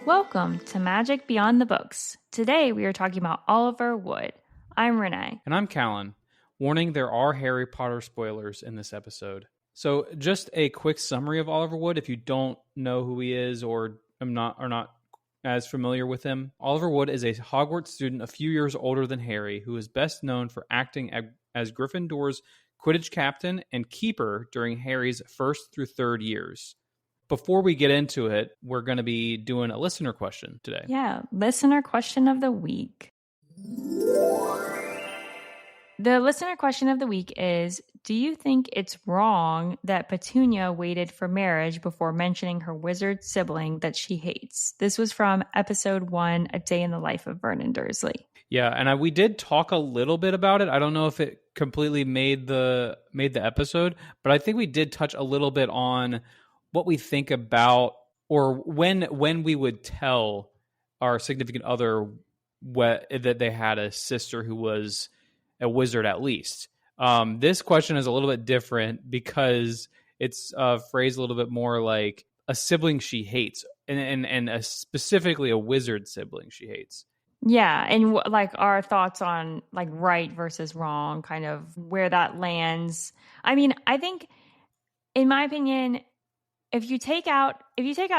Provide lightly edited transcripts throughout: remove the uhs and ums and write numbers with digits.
Welcome to Magic Beyond the Books. Today we are talking about Oliver Wood. I'm Rene. And I'm Calen. Warning, there are Harry Potter spoilers in this episode. So just a quick summary of Oliver Wood if you don't know who he is or are not as familiar with him. Oliver Wood is a Hogwarts student a few years older than Harry, who is best known for acting as Gryffindor's Quidditch captain and keeper during Harry's first through third years. Before we get into it, we're going to be doing a listener question today. Yeah, listener question of the week. The listener question of the week is, do you think it's wrong that Petunia waited for marriage before mentioning her wizard sibling that she hates? This was from episode 1, A Day in the Life of Vernon Dursley. Yeah, and we did talk a little bit about it. I don't know if it completely made the episode, but I think we did touch a little bit on what we think about, or when we would tell our significant other that they had a sister who was a wizard at least. This question is a little bit different because it's phrased a little bit more like a sibling she hates, and specifically a wizard sibling she hates. Yeah, and like our thoughts on like right versus wrong, kind of where that lands. I mean, I think, in my opinion, if you take out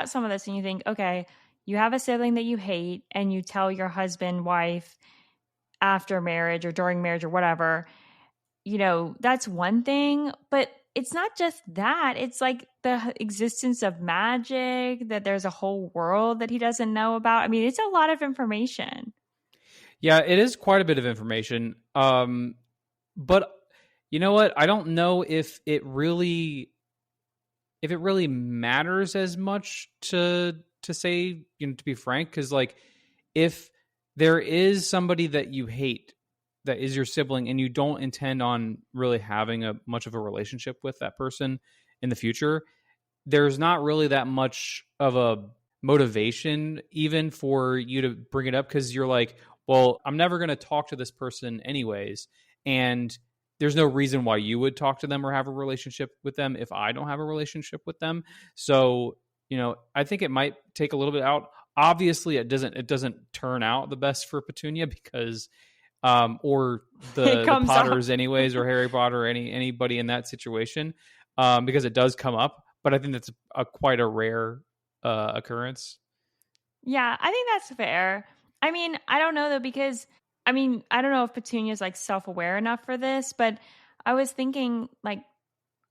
some of this and you think, okay, you have a sibling that you hate and you tell your husband, wife after marriage or during marriage or whatever, that's one thing. But it's not just that. It's like the existence of magic, that there's a whole world that he doesn't know about. I mean, it's a lot of information. Yeah, it is quite a bit of information. But you know what? I don't know if it really matters as much to say, to be frank, because like if there is somebody that you hate that is your sibling and you don't intend on really having much of a relationship with that person in the future, there's not really that much of a motivation even for you to bring it up, because you're like, well, I'm never going to talk to this person anyways, and there's no reason why you would talk to them or have a relationship with them if I don't have a relationship with them. So, I think it might take a little bit out. Obviously, it doesn't turn out the best for Petunia because, or the Potters anyways, or Harry Potter, or anybody in that situation, because it does come up. But I think that's quite a rare occurrence. Yeah, I think that's fair. I mean, I don't know though, because I don't know if Petunia's like self-aware enough for this, but I was thinking, like,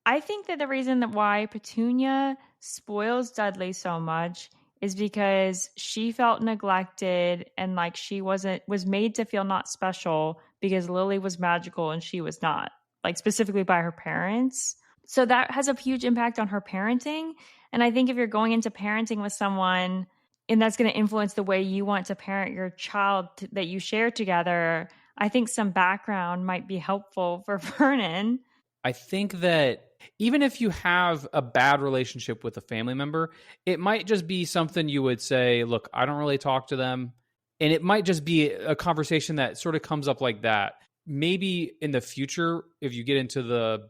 I think that the reason that why Petunia spoils Dudley so much is because she felt neglected and like she was made to feel not special because Lily was magical and she was not, like specifically by her parents. So that has a huge impact on her parenting. And I think if you're going into parenting with someone and that's going to influence the way you want to parent your child that you share together, I think some background might be helpful for Vernon. I think that even if you have a bad relationship with a family member, it might just be something you would say, look, I don't really talk to them. And it might just be a conversation that sort of comes up like that. Maybe in the future, if you get into the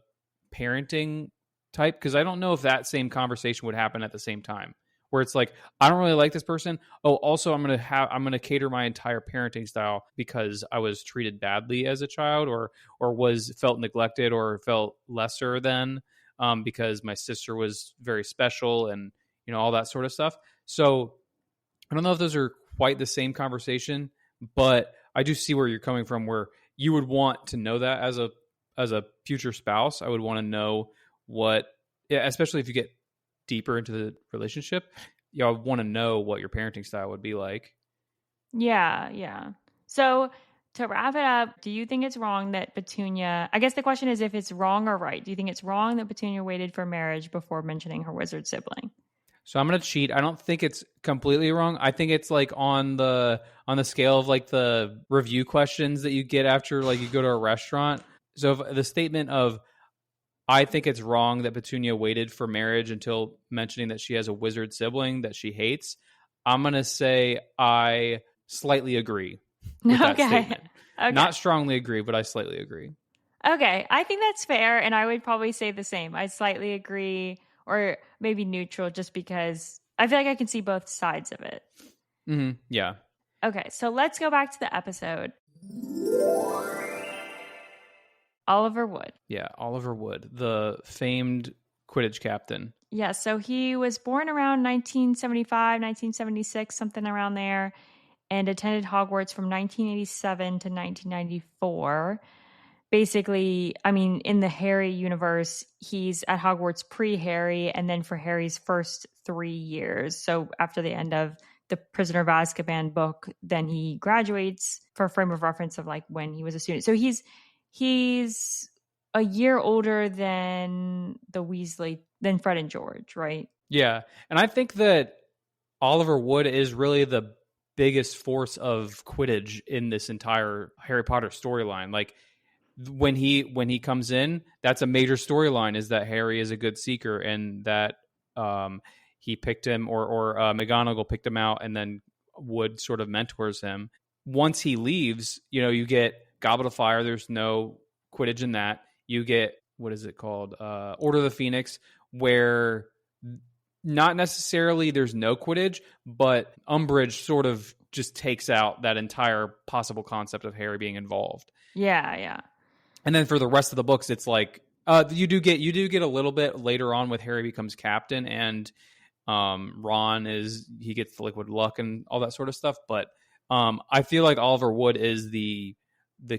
parenting type, because I don't know if that same conversation would happen at the same time, where it's like, I don't really like this person. Oh, also I'm going to cater my entire parenting style because I was treated badly as a child or felt neglected or felt lesser than, because my sister was very special and, all that sort of stuff. So I don't know if those are quite the same conversation, but I do see where you're coming from, where you would want to know that as a future spouse. I would want to know especially if you get deeper into the relationship, I want to know what your parenting style would be like. Yeah. So to wrap it up, do you think it's wrong that Petunia, I guess the question is if it's wrong or right. Do you think it's wrong that Petunia waited for marriage before mentioning her wizard sibling? So I'm going to cheat. I don't think it's completely wrong. I think it's like on the scale of like the review questions that you get after like you go to a restaurant. So if the statement of, I think it's wrong that Petunia waited for marriage until mentioning that she has a wizard sibling that she hates, I'm going to say I slightly agree with that statement. Okay. Not strongly agree, but I slightly agree. Okay. I think that's fair. And I would probably say the same. I slightly agree, or maybe neutral, just because I feel like I can see both sides of it. Yeah. Okay, so let's go back to the episode. Oliver Wood. Yeah, Oliver Wood, the famed Quidditch captain. Yeah, so he was born around 1975, 1976, something around there, and attended Hogwarts from 1987 to 1994. Basically, I mean, in the Harry universe, he's at Hogwarts pre-Harry, and then for Harry's first 3 years. So after the end of the Prisoner of Azkaban book, then he graduates, for a frame of reference of like when he was a student. So he's a year older than than Fred and George, right? Yeah, and I think that Oliver Wood is really the biggest force of Quidditch in this entire Harry Potter storyline. Like when he comes in, that's a major storyline, is that Harry is a good seeker, and that he picked him, or McGonagall picked him out, and then Wood sort of mentors him. Once he leaves, you get Goblet of Fire. There's no Quidditch in that. You get, what is it called? Order of the Phoenix, where not necessarily there's no Quidditch, but Umbridge sort of just takes out that entire possible concept of Harry being involved. Yeah. And then for the rest of the books, it's like you do get a little bit later on with Harry becomes captain, and Ron he gets the liquid luck and all that sort of stuff. But I feel like Oliver Wood is the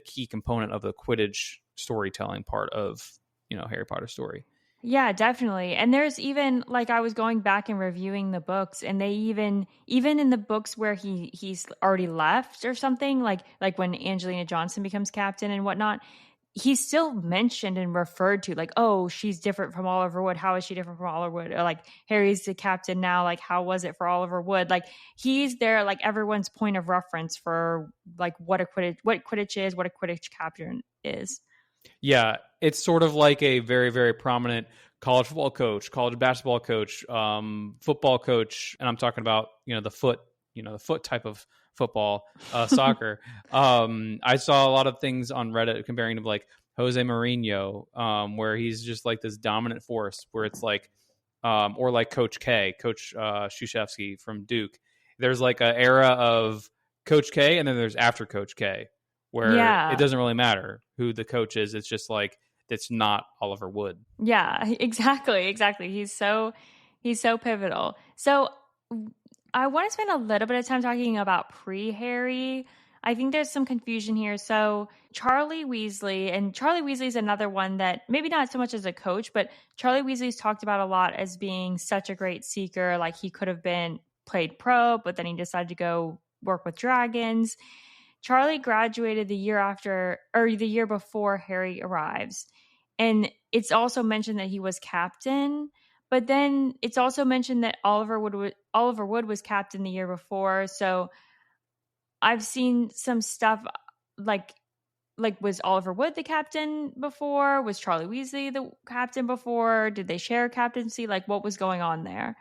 key component of the Quidditch storytelling part of Harry Potter story. Yeah, definitely. And there's even, like, I was going back and reviewing the books, and they even in the books where he's already left or something, like when Angelina Johnson becomes captain and whatnot, he's still mentioned and referred to, like, oh, she's different from Oliver Wood. How is she different from Oliver Wood? Or like, Harry's the captain now. Like, how was it for Oliver Wood? Like, he's there, like, everyone's point of reference for like what Quidditch is, what a Quidditch captain is. Yeah, it's sort of like a very, very prominent college football coach, college basketball coach, football coach, and I'm talking about the foot type of football, soccer. I saw a lot of things on Reddit comparing to like Jose Mourinho, where he's just like this dominant force, where it's like, or like Coach K, Coach Krzyzewski from Duke. There's like an era of Coach K, and then there's after Coach K, where it doesn't really matter who the coach is. It's just like, it's not Oliver Wood. Yeah, exactly. He's so pivotal. So I want to spend a little bit of time talking about pre-Harry. I think there's some confusion here. So Charlie Weasley is another one that maybe not so much as a coach, but Charlie Weasley's talked about a lot as being such a great seeker. Like, he could have played pro, but then he decided to go work with dragons. Charlie graduated the year before Harry arrives. And it's also mentioned that he was captain, but then it's also mentioned that Oliver Wood was captain the year before. So I've seen some stuff like was Oliver Wood the captain before? Was Charlie Weasley the captain before? Did they share captaincy? Like, what was going on there?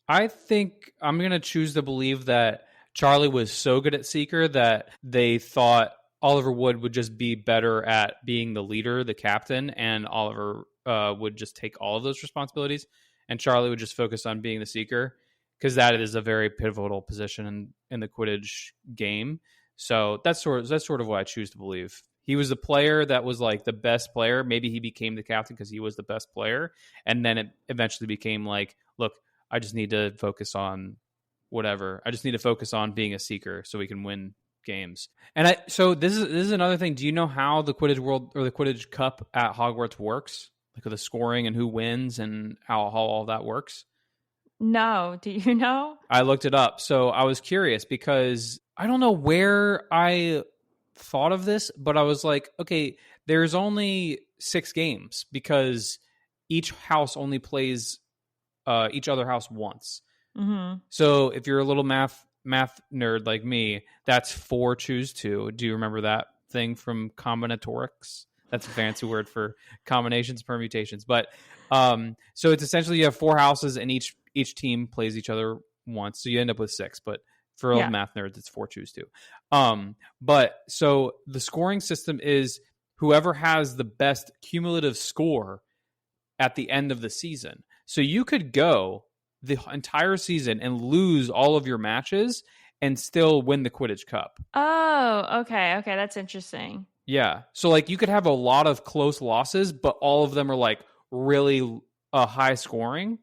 I think I'm going to choose to believe that Charlie was so good at Seeker that they thought Oliver Wood would just be better at being the leader, the captain, and Oliver would just take all of those responsibilities, and Charlie would just focus on being the Seeker, because that is a very pivotal position in the Quidditch game. So that's sort of what I choose to believe. He was the player that was like the best player. Maybe he became the captain because he was the best player, and then it eventually became like, look, I just need to focus on whatever. I just need to focus on being a Seeker so we can win games. And so this is another thing. Do you know how the Quidditch World or the Quidditch Cup at Hogwarts works? Like with the scoring and who wins and how all that works? No. Do you know? I looked it up. So I was curious because I don't know where I thought of this, but I was like, okay, there's only 6 games because each house only plays each other house once. Mm-hmm. So if you're a little math nerd like me, that's 4 choose 2. Do you remember that thing from combinatorics? That's a fancy word for combinations, permutations. But so it's essentially you have 4 houses and each team plays each other once. So you end up with 6. But for old math nerds, it's 4 choose 2. But so the scoring system is whoever has the best cumulative score at the end of the season. So you could go the entire season and lose all of your matches and still win the Quidditch Cup. Oh, okay. Okay, that's interesting. Yeah. So like you could have a lot of close losses, but all of them are like really high scoring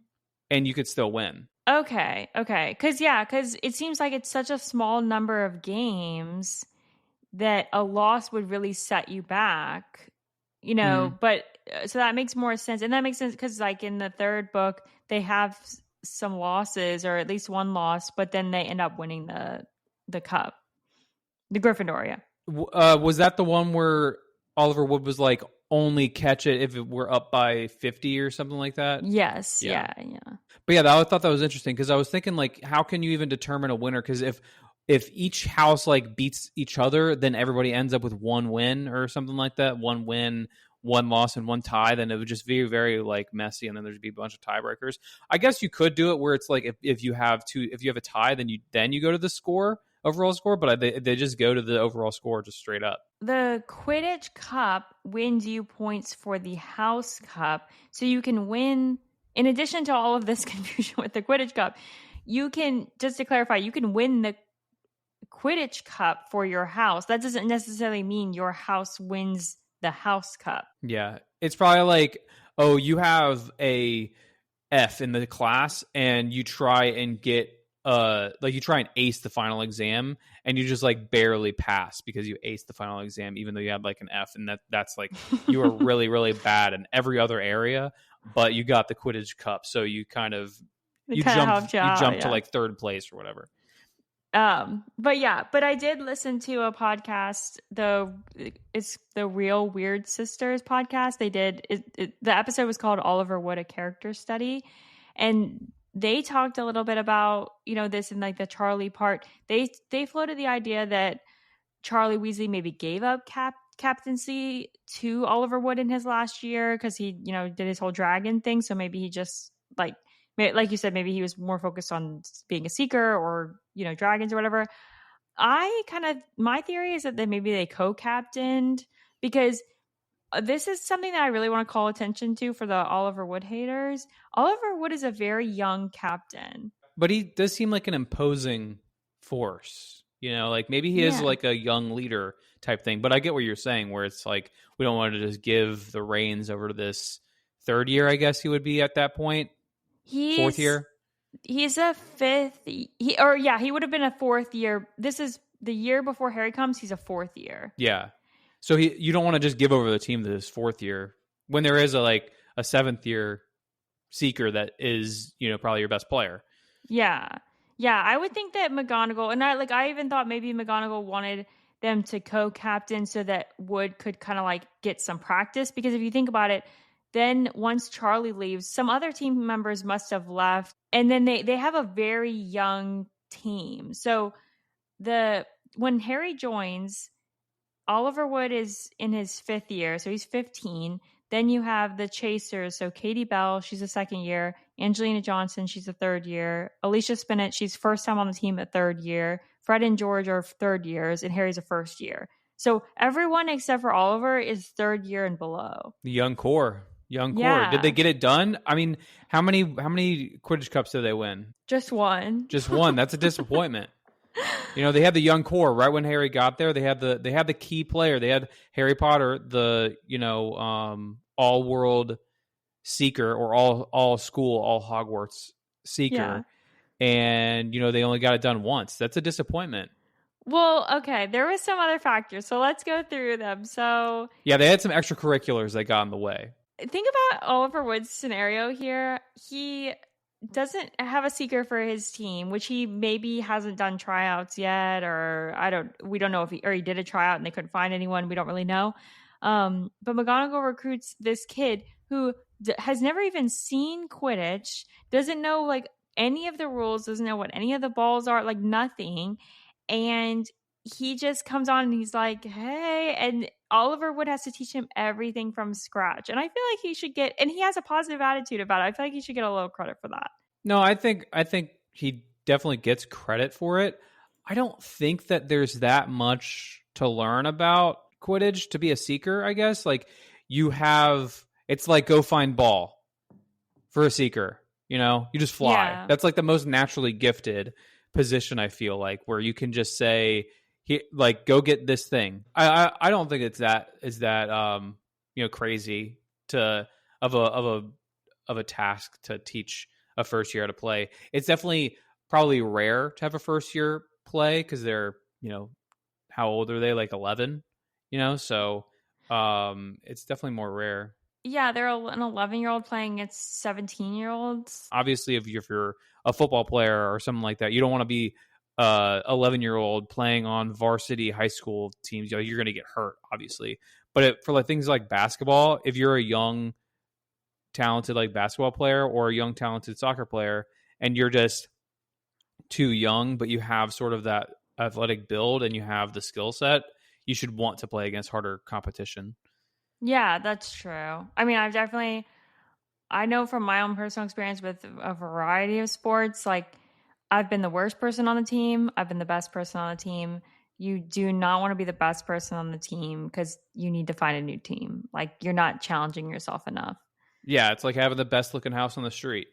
and you could still win. Okay. Cuz it seems like it's such a small number of games that a loss would really set you back, but so that makes more sense. And that makes sense cuz like in the third book they have some losses or at least one loss, but then they end up winning the cup. The Gryffindor, yeah. Was that the one where Oliver Wood was like only catch it if it were up by 50 or something like that? Yes. Yeah. But yeah, I thought that was interesting because I was thinking like, how can you even determine a winner? Because if each house like beats each other, then everybody ends up with one win or something like that. One win, one loss, and one tie. Then it would just be very like messy, and then there'd be a bunch of tiebreakers. I guess you could do it where it's like if you have a tie, then you go to the overall score, but they just go to the overall score just straight up. The Quidditch Cup wins you points for the House Cup, so you can win. In addition to all of this confusion with the Quidditch Cup, you can, just to clarify, you can win the Quidditch Cup for your house. That doesn't necessarily mean your house wins the House Cup. Yeah, it's probably like, oh, you have a F in the class, and you try and get you try and ace the final exam, and you just like barely pass because you aced the final exam, even though you had like an F, and that's like you were really really bad in every other area, but you got the Quidditch Cup, so you kind of you jump to like third place or whatever. But I did listen to a podcast. It's the Real Weird Sisters podcast. They did the episode was called Oliver Wood, a Character Study, and they talked a little bit about this in like the Charlie part. They floated the idea that Charlie Weasley maybe gave up captaincy to Oliver Wood in his last year because he did his whole dragon thing. So maybe he just like you said, maybe he was more focused on being a seeker or dragons or whatever. My theory is that maybe they co-captained, because this is something that I really want to call attention to for the Oliver Wood haters. Oliver Wood is a very young captain. But he does seem like an imposing force. Like maybe he is like a young leader type thing. But I get what you're saying, where it's like we don't want to just give the reins over to this third year, I guess he would be at that point. Fourth year? He's a fifth. He would have been a fourth year. This is the year before Harry comes. He's a fourth year. Yeah. So you don't want to just give over the team to this fourth year when there is a seventh year seeker that is, probably your best player. Yeah. Yeah. I would think that McGonagall, and I even thought maybe McGonagall wanted them to co-captain so that Wood could kind of like get some practice, because if you think about it, then once Charlie leaves, some other team members must have left, and then they have a very young team. So when Harry joins, Oliver Wood is in his fifth year, so he's 15. Then you have the Chasers, so Katie Bell, she's a second year. Angelina Johnson, she's a third year. Alicia Spinnet, she's first time on the team at third year. Fred and George are third years, and Harry's a first year. So everyone except for Oliver is third year and below. The young core. Yeah. Did they get it done? I mean, how many Quidditch Cups did they win? Just one. Just one. That's a disappointment. They had the young core right when Harry got there. They had the key player. They had Harry Potter, the all world seeker, or all school, all Hogwarts seeker, and they only got it done once. That's a disappointment. Well, okay, there was some other factors, so let's go through them. So yeah, they had some extracurriculars that got in the way. Think about Oliver Wood's scenario here. He doesn't have a seeker for his team, which he maybe hasn't done tryouts yet, or we don't know if he did a tryout and they couldn't find anyone. We don't really know. But McGonagall recruits this kid who has never even seen Quidditch, doesn't know like any of the rules, doesn't know what any of the balls are, like nothing. And he just comes on and he's like, hey, and Oliver Wood has to teach him everything from scratch. And I feel like he should get, and he has a positive attitude about it. I feel like he should get a little credit for that. No, I think he definitely gets credit for it. I don't think that there's that much to learn about Quidditch to be a seeker, I guess. Like it's like go find ball. for a seeker. You just fly. Yeah. That's like the most naturally gifted position, I feel like, where you can just say, like, go get this thing. I don't think it's that crazy to of a task to teach a first year how to play. It's definitely probably rare to have a first year play because they're, how old are they? Like 11, so it's definitely more rare. Yeah, they're an 11-year-old playing against 17-year-olds. Obviously, if you're a football player or something like that, you don't want to be 11-year-old playing on varsity high school teams. You're going to get hurt, obviously. But for like things like basketball, if you're a young, talented like basketball player or a young, talented soccer player, and you're just too young, but you have sort of that athletic build and you have the skill set, you should want to play against harder competition. Yeah, that's true. I mean, I know from my own personal experience with a variety of sports, like I've been the worst person on the team. I've been the best person on the team. You do not want to be the best person on the team because you need to find a new team. Like you're not challenging yourself enough. Yeah, it's like having the best looking house on the street.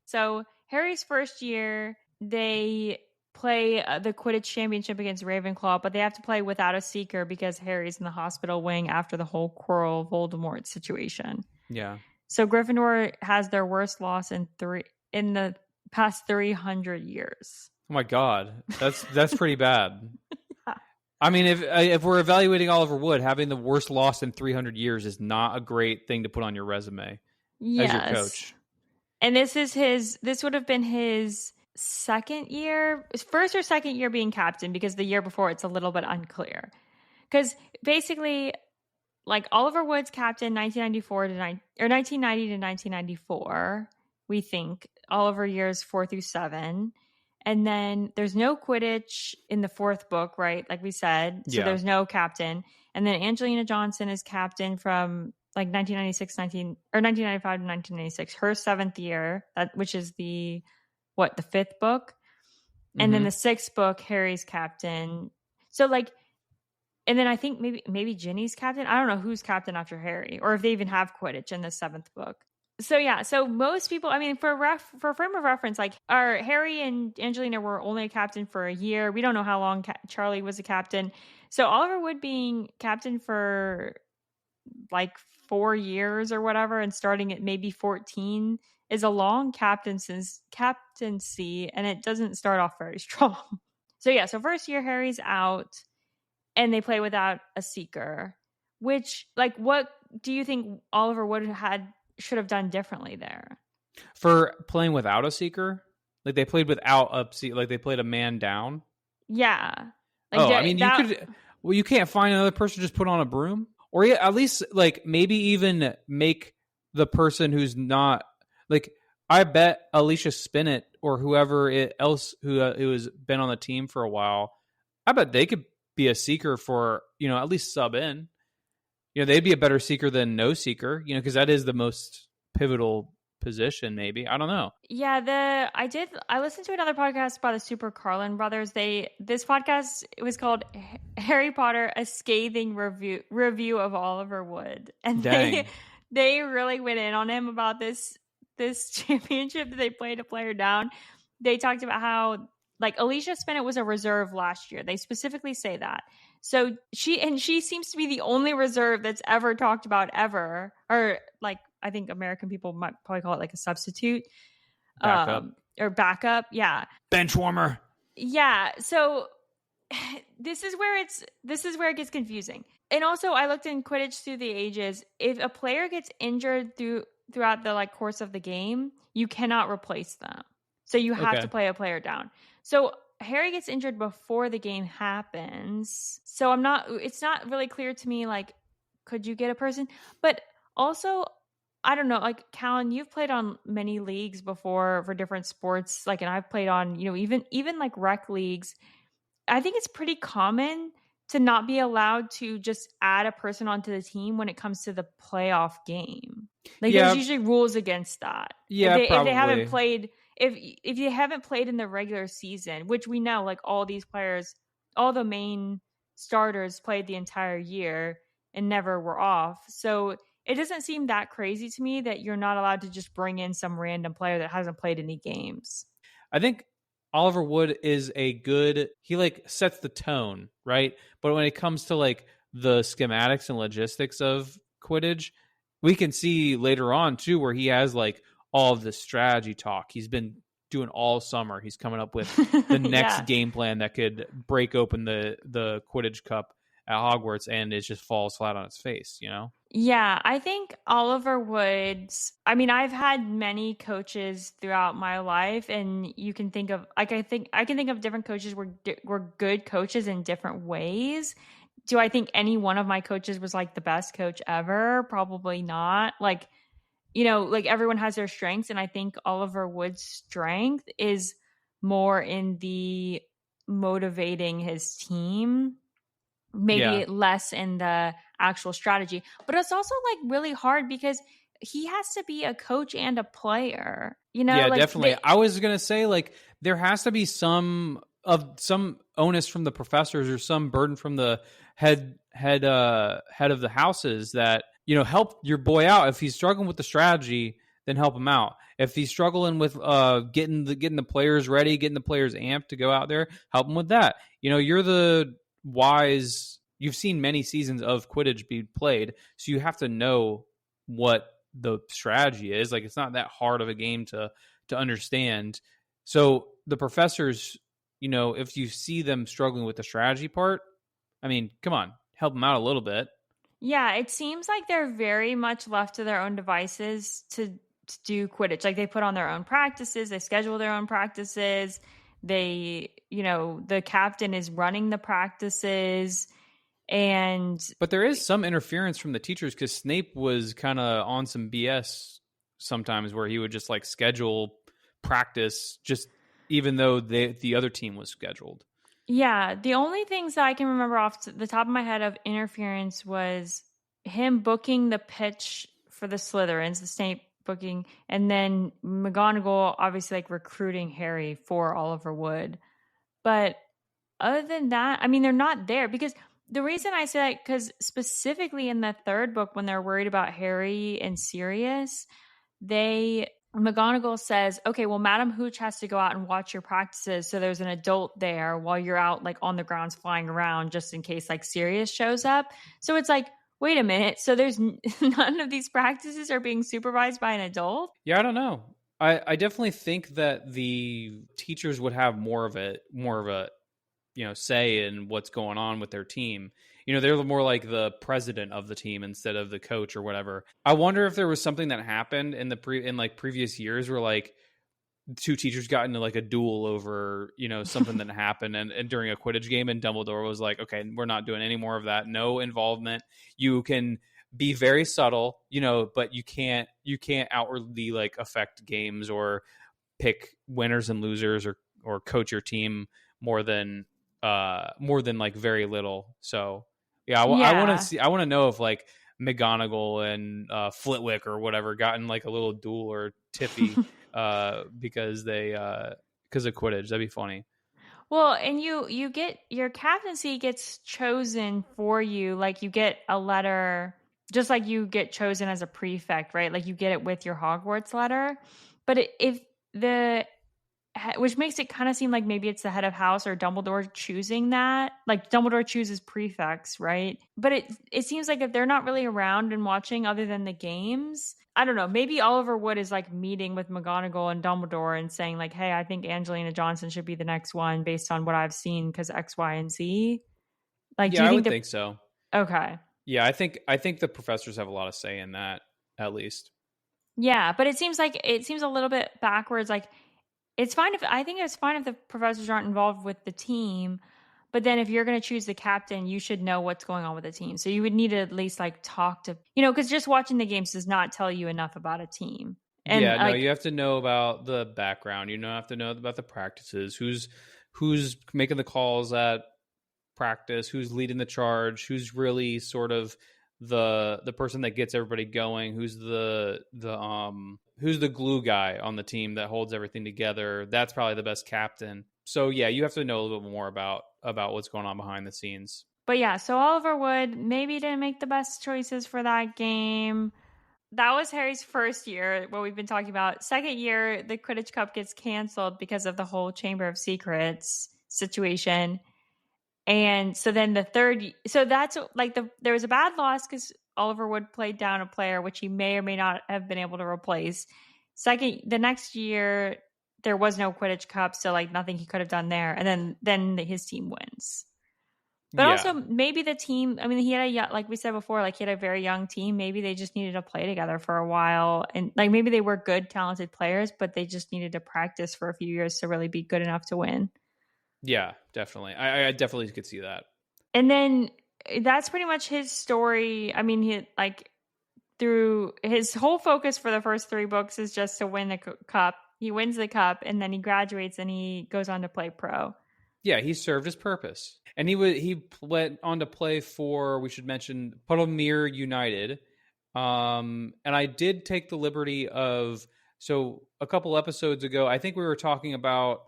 So Harry's first year, they play the Quidditch Championship against Ravenclaw, but they have to play without a seeker because Harry's in the hospital wing after the whole Quirrell Voldemort situation. Yeah. So Gryffindor has their worst loss in the past 300 years. Oh my God, that's pretty bad. Yeah. I mean, if we're evaluating Oliver Wood, having the worst loss in 300 years is not a great thing to put on your resume as your coach. And this would have been his second year, first or second year being captain, because the year before it's a little bit unclear. Because basically, like Oliver Wood's captain 1990 to 1994, we think Oliver years 4 through 7. And then there's no Quidditch in the fourth book, right? Like we said. So there's no captain. And then Angelina Johnson is captain from like 1995 to 1996, her 7th year, which is the fifth book. And then the 6th book, Harry's captain. So like, and then I think maybe Ginny's captain. I don't know who's captain after Harry, or if they even have Quidditch in the 7th book. So yeah, so most people, I mean, for frame of reference, like our Harry and Angelina were only a captain for a year. We don't know how long Charlie was a captain. So Oliver Wood being captain for like 4 years or whatever, and starting at maybe 14 is a long captaincy, and it doesn't start off very strong. So yeah, so first year Harry's out, and they play without a seeker. Which, like, what do you think Oliver Wood should have done differently there? For playing without a seeker? Like they played without like they played a man down? Yeah. Like I mean, you can't find another person to just put on a broom? Or at least, like, maybe even make the person who's not, like, I bet Alicia Spinnet or whoever else who has been on the team for a while, I bet they could be a seeker for, at least sub in. They'd be a better seeker than no seeker, because that is the most pivotal position, maybe. I don't know. Yeah, I listened to another podcast by the Super Carlin brothers. This podcast, it was called Harry Potter, a scathing review of Oliver Wood. And they really went in on him about this championship that they played a player down. They talked about how, like, Alicia Spinnet was a reserve last year. They specifically say that. So she seems to be the only reserve that's ever talked about ever, or like, I think American people might probably call it like a substitute. Or backup. Yeah. Bench warmer. Yeah. So this is where it gets confusing. And also I looked in Quidditch Through the Ages. If a player gets injured throughout the like course of the game, you cannot replace them. So you have to play a player down. So Harry gets injured before the game happens. So it's not really clear to me, like, could you get a person? But also, I don't know, like, Calen, you've played on many leagues before for different sports, like, and I've played on, even like rec leagues. I think it's pretty common to not be allowed to just add a person onto the team when it comes to the playoff game. Like, there's usually rules against that. Yeah, if they haven't played, if you haven't played in the regular season, which we know, like, all these players, all the main starters played the entire year and never were off. So it doesn't seem that crazy to me that you're not allowed to just bring in some random player that hasn't played any games. I think Oliver Wood is he like sets the tone, right? But when it comes to like the schematics and logistics of Quidditch, we can see later on too where he has like all of the strategy talk. He's been doing all summer. He's coming up with the next Yeah. game plan that could break open the Quidditch Cup at Hogwarts, and it just falls flat on its face, you know? Yeah, I think Oliver Woods. I mean, I've had many coaches throughout my life, and you can think of like I can think of different coaches were good coaches in different ways. Do I think any one of my coaches was like the best coach ever? Probably not. Like, like everyone has their strengths, and I think Oliver Wood's strength is more in the motivating his team, Yeah. maybe less in the actual strategy. But it's also like really hard because he has to be a coach and a player. Yeah, Like definitely. I was gonna say like there has to be some onus from the professors or some burden from the head of the houses that help your boy out. If he's struggling with the strategy, then help him out. If he's struggling with getting the players ready, getting the players amped to go out there, help him with that. You're the wise. You've seen many seasons of Quidditch be played, so you have to know what the strategy is. Like, it's not that hard of a game to understand. So the professors, if you see them struggling with the strategy part, I mean, come on, help them out a little bit. Yeah, it seems like they're very much left to their own devices to do Quidditch. Like they put on their own practices, they schedule their own practices. The captain is running the practices. But there is some interference from the teachers because Snape was kind of on some BS sometimes where he would just like schedule practice just even though the other team was scheduled. Yeah, the only things that I can remember off the top of my head of interference was him booking the pitch for the Slytherins, the Snape booking, and then McGonagall obviously like recruiting Harry for Oliver Wood. But other than that, I mean, they're not there because the reason I say that, because specifically in the third book, when they're worried about Harry and Sirius, McGonagall says, okay, well, Madam Hooch has to go out and watch your practices. So there's an adult there while you're out like on the grounds flying around just in case like Sirius shows up. So it's like, wait a minute. So there's none of these practices are being supervised by an adult? Yeah, I don't know. I definitely think that the teachers would have more of a say in what's going on with their team. They're more like the president of the team instead of the coach or whatever. I wonder if there was something that happened in previous years where like two teachers got into like a duel over something that happened and during a Quidditch game, and Dumbledore was like, okay, we're not doing any more of that. No involvement. You can be very subtle, but you can't outwardly like affect games or pick winners and losers or coach your team more than like very little. So yeah, I want to know if like McGonagall and Flitwick or whatever got in like a little duel or tiffy because of Quidditch. That'd be funny. Well, and you get your captaincy gets chosen for you. Like you get a letter, just like you get chosen as a prefect, right? Like you get it with your Hogwarts letter. But if the which makes it kind of seem like maybe it's the head of house or Dumbledore choosing that. Like Dumbledore chooses prefects, right? But it seems like if they're not really around and watching other than the games, I don't know. Maybe Oliver Wood is like meeting with McGonagall and Dumbledore and saying like, "Hey, I think Angelina Johnson should be the next one based on what I've seen because X, Y, and Z." Like, do Yeah, you I think would think so. Okay. Yeah, I think the professors have a lot of say in that, at least. Yeah, but it seems a little bit backwards. Like, it's fine if the professors aren't involved with the team, but then if you're going to choose the captain, you should know what's going on with the team. So you would need to at least like talk to, because just watching the games does not tell you enough about a team. And Yeah, no, like, you have to know about the background. You have to know about the practices, who's making the calls at practice, who's leading the charge, who's really sort of the person that gets everybody going, who's the glue guy on the team that holds everything together. That's probably the best captain. So yeah, you have to know a little bit more about what's going on behind the scenes. But yeah, so Oliver Wood maybe didn't make the best choices for that game. That was Harry's first year, what we've been talking about. Second year, the Quidditch Cup gets canceled because of the whole Chamber of Secrets situation. And so then the third, so that's like there was a bad loss because Oliver Wood played down a player, which he may or may not have been able to replace. Second, the next year, there was no Quidditch Cup, so like nothing he could have done there. And then his team wins. But also Yeah. maybe the team, I mean, he had like we said before, like he had a very young team. Maybe they just needed to play together for a while. And like maybe they were good, talented players, but they just needed to practice for a few years to really be good enough to win. Yeah, definitely. I definitely could see that. And then that's pretty much his story. I mean, he like through his whole focus for the first 3 books is just to win the cup. He wins the cup and then he graduates and he goes on to play pro. Yeah, he served his purpose. And he went on to play for, we should mention, Puddlemere United. And I did take the liberty of, so a couple episodes ago, I think we were talking about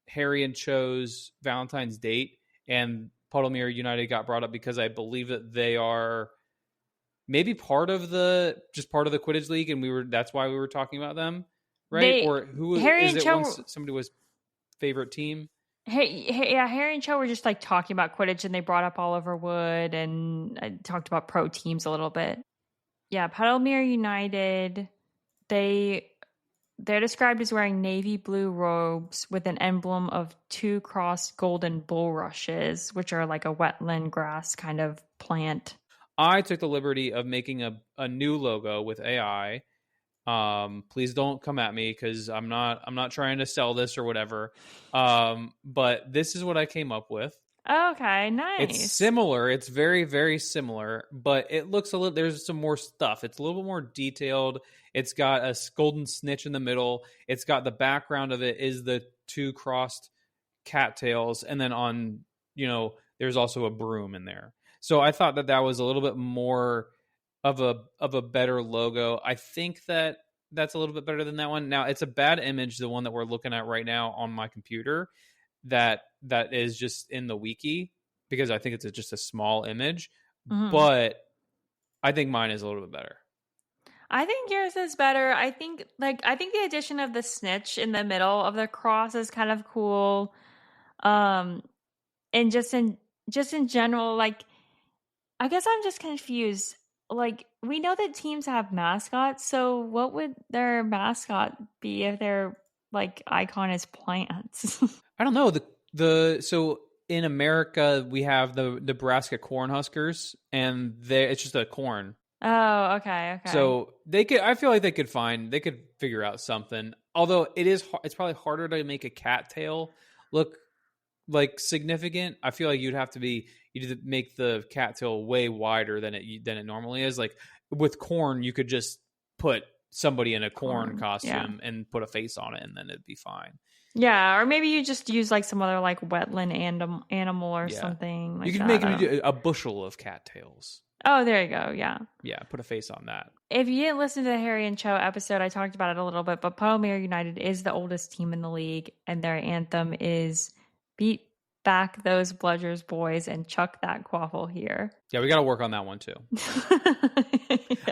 Harry and Cho's Valentine's date, and Puddlemere United got brought up because I believe that they are maybe part of the Quidditch League, and that's why we were talking about them, right? They Or who Harry is and it? Cho Once somebody was favorite team. yeah, Harry and Cho were just like talking about Quidditch and they brought up Oliver Wood and talked about pro teams a little bit. Yeah, Puddlemere United, they're described as wearing navy blue robes with an emblem of 2 crossed golden bulrushes, which are like a wetland grass kind of plant. I took the liberty of making a new logo with AI. Please don't come at me because I'm not trying to sell this or whatever. But this is what I came up with. Okay, It's nice. similar. It's very, very similar, but it looks a little, there's some more stuff. It's a little bit more detailed. It's got a golden snitch in the middle. It's got the background of it is the 2 crossed cattails. And then there's also a broom in there. So I thought that was a little bit more of a better logo. I think that's a little bit better than that one. Now it's a bad image, the one that we're looking at right now on my computer, that is just in the wiki, because I think it's just a small image. Mm-hmm. But I think mine is a little bit better. I think yours is better. I think the addition of the snitch in the middle of the cross is kind of cool. And just in general, like I guess I'm just confused. Like we know that teams have mascots, so what would their mascot be if their like icon is plants? I don't know. So in America we have the Nebraska Cornhuskers, and it's just a corn. Oh, okay. So I feel like they could figure out something. Although it's probably harder to make a cattail look like significant. I feel like you'd have to make the cattail way wider than it normally is. Like with corn, you could just put somebody in a corn costume and put a face on it, and then it'd be fine. Yeah, or maybe you just use like some other like wetland animal or something. Like you could make a bushel of cattails. Oh, there you go. Yeah. Yeah, put a face on that. If you didn't listen to the Harry and Cho episode, I talked about it a little bit, but Puddlemere United is the oldest team in the league, and their anthem is "Beat back those Bludgers boys and chuck that quaffle here." Yeah, we got to work on that one too.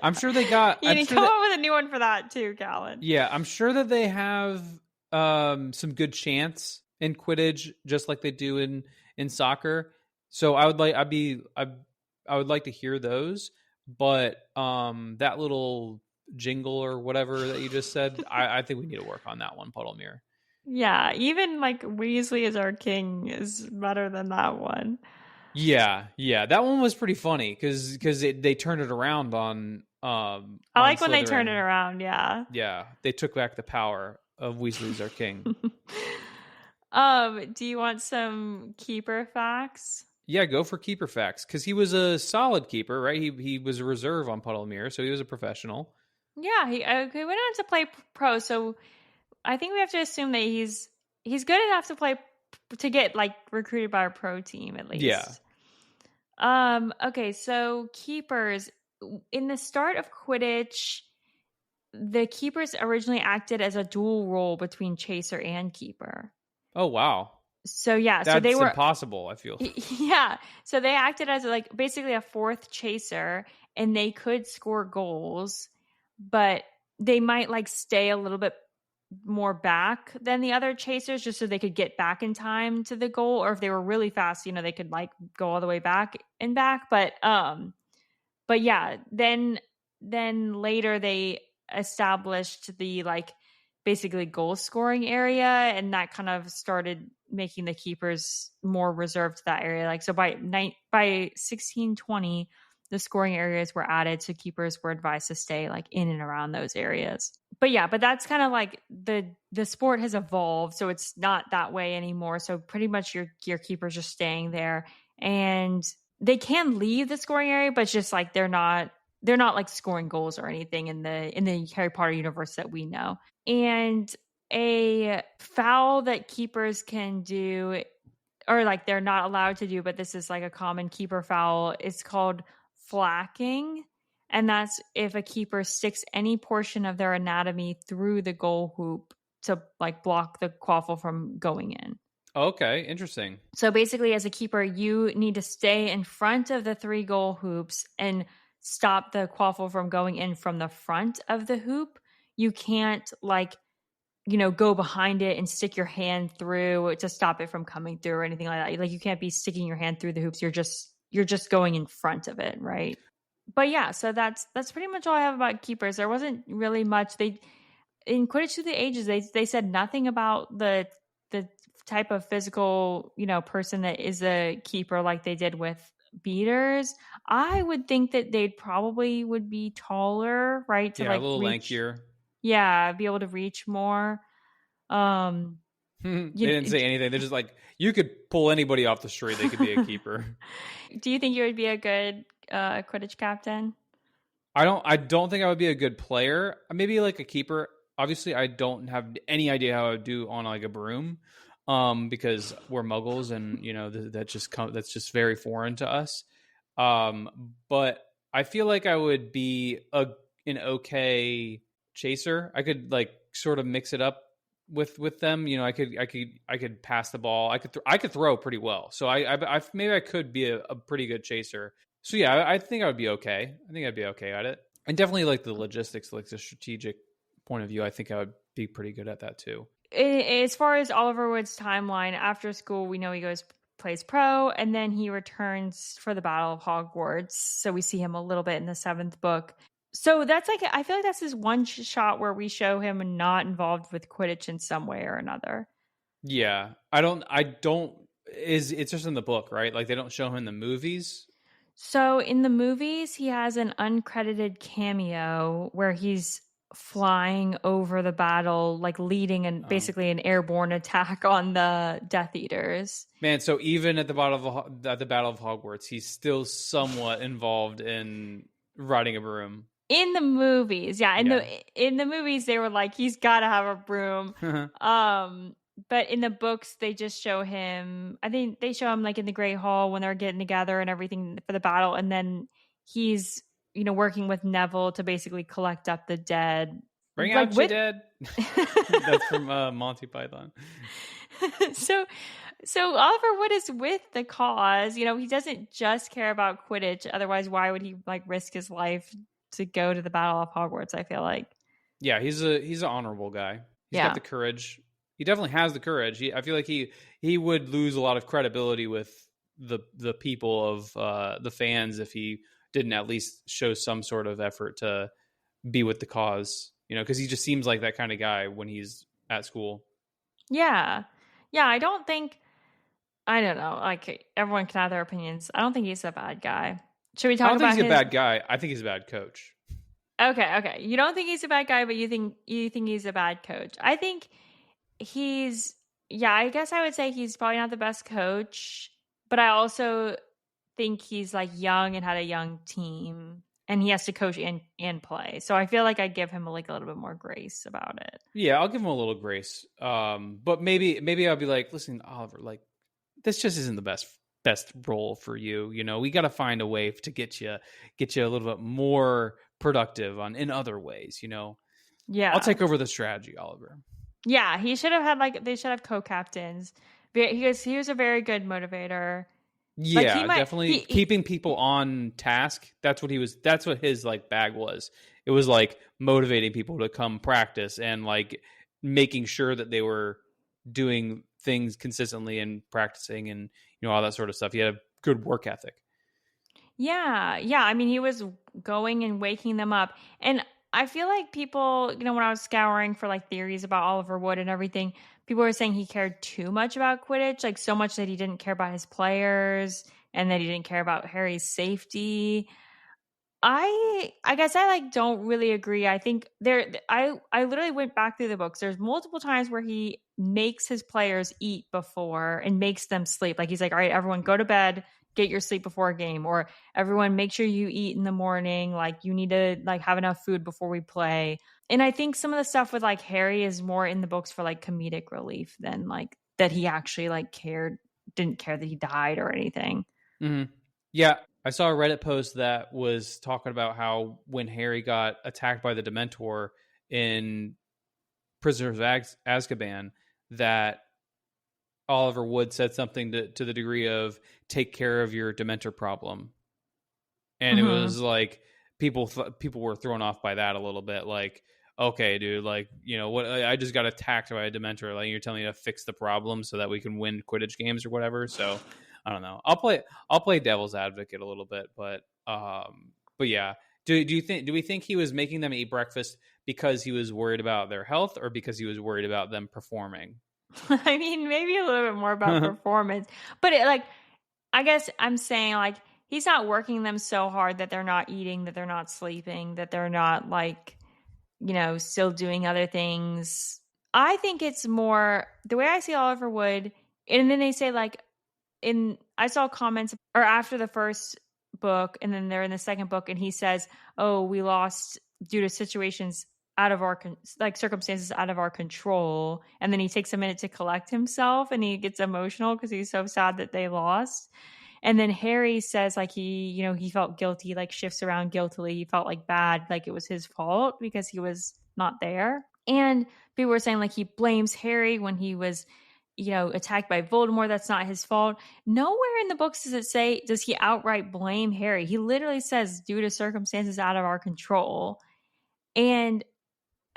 I'm sure they got. You need to come up with a new one for that too, Calen. Yeah, I'm sure that they have some good chants in Quidditch, just like they do in soccer. So I would like to hear those, but that little jingle or whatever that you just said, I think we need to work on that one, Puddlemere. Yeah, even like Weasley is our king is better than that one. Yeah, that one was pretty funny because they turned it around on. I like when Slytherin. They turn it around. Yeah, they took back the power of Weasley's our king. Do you want some keeper facts? Yeah, go for keeper facts, because he was a solid keeper, right? He was a reserve on Puddlemere, so he was a professional. Yeah, he went on to play pro, so I think we have to assume that he's good enough to get like recruited by a pro team at least. Yeah. Okay, so keepers in the start of Quidditch, the keepers originally acted as a dual role between chaser and keeper. Oh wow. So yeah, so they That's were impossible, I feel. yeah. So they acted as like basically a fourth chaser, and they could score goals, but they might like stay a little bit more back than the other chasers just so they could get back in time to the goal, or if they were really fast, they could like go all the way back and back. But yeah, then later they established the like basically goal scoring area, and that kind of started making the keepers more reserved to that area. Like so by 1620, the scoring areas were added, so keepers were advised to stay like in and around those areas. But yeah, but that's kind of like the sport has evolved, so it's not that way anymore. So pretty much your keepers are staying there, and they can leave the scoring area, but it's just like they're not like scoring goals or anything in the Harry Potter universe that we know. And a foul that keepers can do, or like they're not allowed to do, but this is like a common keeper foul, it's called flacking. And that's if a keeper sticks any portion of their anatomy through the goal hoop to like block the quaffle from going in. Okay, interesting. So basically, as a keeper, you need to stay in front of the 3 goal hoops and stop the quaffle from going in from the front of the hoop. You can't like, go behind it and stick your hand through to stop it from coming through or anything like that. Like you can't be sticking your hand through the hoops. You're just going in front of it, right? But yeah, so that's pretty much all I have about keepers. There wasn't really much. In Quidditch Through the Ages, they said nothing about the type of physical, person that is a keeper like they did with beaters. I would think that they'd probably would be taller, right? To Yeah, a like little reach, lankier. yeah, be able to reach more. They didn't say anything. They're just like, you could pull anybody off the street. They could be a keeper. Do you think you would be a good Quidditch captain? I don't think I would be a good player. Maybe like a keeper. Obviously, I don't have any idea how I would do on like a broom, because we're Muggles, and that's just very foreign to us. But I feel like I would be an okay chaser. I could like sort of mix it up with them. I could pass the ball. I could throw pretty well. So I maybe I could be a pretty good chaser. So yeah, I think I would be okay. I think I'd be okay at it. And definitely like the logistics, like the strategic point of view, I think I would be pretty good at that too. As far as Oliver Wood's timeline, after school, we know he plays pro, and then he returns for the Battle of Hogwarts. So we see him a little bit in the 7th book. So that's like, I feel like that's his one shot where we show him not involved with Quidditch in some way or another. Yeah. It's just in the book, right? Like they don't show him in the movies. So in the movies, he has an uncredited cameo where he's flying over the battle, like leading basically an airborne attack on the Death Eaters. Man, so even at the Battle of Hogwarts, he's still somewhat involved in riding a broom. In the movies, yeah. In the movies, they were like, he's got to have a broom. But in the books, they just show him. I think they show him like in the Great Hall when they're getting together and everything for the battle, and then he's working with Neville to basically collect up the dead. Bring out your dead. That's from Monty Python. So Oliver Wood is with the cause. He doesn't just care about Quidditch. Otherwise, why would he like risk his life to go to the Battle of Hogwarts? I feel like. Yeah, he's an honorable guy. He's got the courage. He definitely has the courage. I feel like he would lose a lot of credibility with the people of the fans if he didn't at least show some sort of effort to be with the cause. Because he just seems like that kind of guy when he's at school. Yeah. I don't know. Like everyone can have their opinions. I don't think he's a bad guy. Should we talk about? I don't think he's a bad guy. I think he's a bad coach. Okay. You don't think he's a bad guy, but you think he's a bad coach. I think he's. Yeah, I guess I would say he's probably not the best coach, but I also think he's like young and had a young team, and he has to coach and play. So I feel like I'd give him a little bit more grace about it. Yeah, I'll give him a little grace. But maybe I'll be like, listen, Oliver, like this just isn't the best role for you. We got to find a way to get you a little bit more productive in other ways. Yeah, I'll take over the strategy, Oliver. Yeah, he should have had they should have co-captains. He was a very good motivator. Like he Yeah, might definitely keeping people on task. That's what he was. That's what his like bag was. It was like motivating people to come practice and like making sure that they were doing things consistently and practicing and all that sort of stuff. He had a good work ethic. Yeah, yeah. I mean, he was going and waking them up. And I feel like people, when I was scouring for like theories about Oliver Wood and everything, people were saying he cared too much about Quidditch, like so much that he didn't care about his players and that he didn't care about Harry's safety. I guess I like don't really agree. I think I literally went back through the books. There's multiple times where he makes his players eat before and makes them sleep. Like he's like, "All right, everyone go to bed, get your sleep before a game," or "Everyone make sure you eat in the morning, like you need to like have enough food before we play." And I think some of the stuff with like Harry is more in the books for like comedic relief than like that he actually like didn't care that he died or anything. Mm-hmm. Yeah, I saw a Reddit post that was talking about how when Harry got attacked by the Dementor in Prisoners of Azkaban, that Oliver Wood said something to the degree of "take care of your Dementor problem," and it Mhm. was like people were thrown off by that a little bit. Like, okay, dude, like what? I just got attacked by a Dementor. Like you're telling me to fix the problem so that we can win Quidditch games or whatever. So I don't know. I'll play devil's advocate a little bit, but yeah. Do we think he was making them eat breakfast because he was worried about their health or because he was worried about them performing? I mean, maybe a little bit more about performance, but like, I guess I'm saying like he's not working them so hard that they're not eating, that they're not sleeping, that they're not like, still doing other things. I think it's more the way I see Oliver Wood, and then they say like I saw comments or after the first book and then they're in the second book and he says, "Oh, we lost due to situations out of our like circumstances out of our control." And then he takes a minute to collect himself and he gets emotional because he's so sad that they lost. And then Harry says like he felt guilty, like shifts around guiltily. He felt like bad, like it was his fault because he was not there. And people were saying like he blames Harry when he was attacked by Voldemort. That's not his fault. Nowhere in the books does he outright blame Harry. He literally says due to circumstances out of our control. And